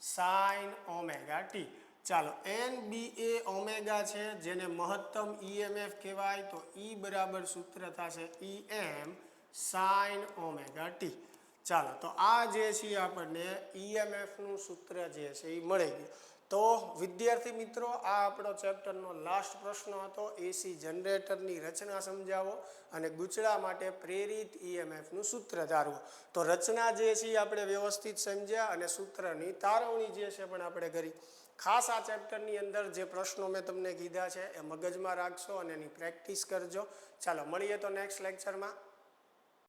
Sine omega T. ચાલો એન બી એ ઓમેગા છે જેને મહત્તમ ઈએમએફ કહેવાય તો ઈ બરાબર સૂત્ર થશે ઈ એમ સાઇન ઓમેગા ટી. ચાલો તો આ જે છે આપણને ઈએમએફનું સૂત્ર જે છે એ મળી ગયું. તો વિદ્યાર્થી મિત્રો આ આપણો ચેપ્ટરનો લાસ્ટ પ્રશ્ન હતો. એસી જનરેટરની રચના સમજાવો અને ગૂંચળા માટે પ્રેરિત ઈએમએફનું સૂત્ર ધારવો. તો રચના જે છે આપણે વ્યવસ્થિત સમજ્યા અને સૂત્રની તારવણી જે છે પણ આપણે કરી. ખાસ આ ચેપ્ટરની અંદર જે પ્રશ્નો મેં તમને કીધા છે એ મગજમાં રાખશો અને એની પ્રેક્ટિસ કરજો. ચાલો મળીએ તો નેક્સ્ટ લેક્ચરમાં.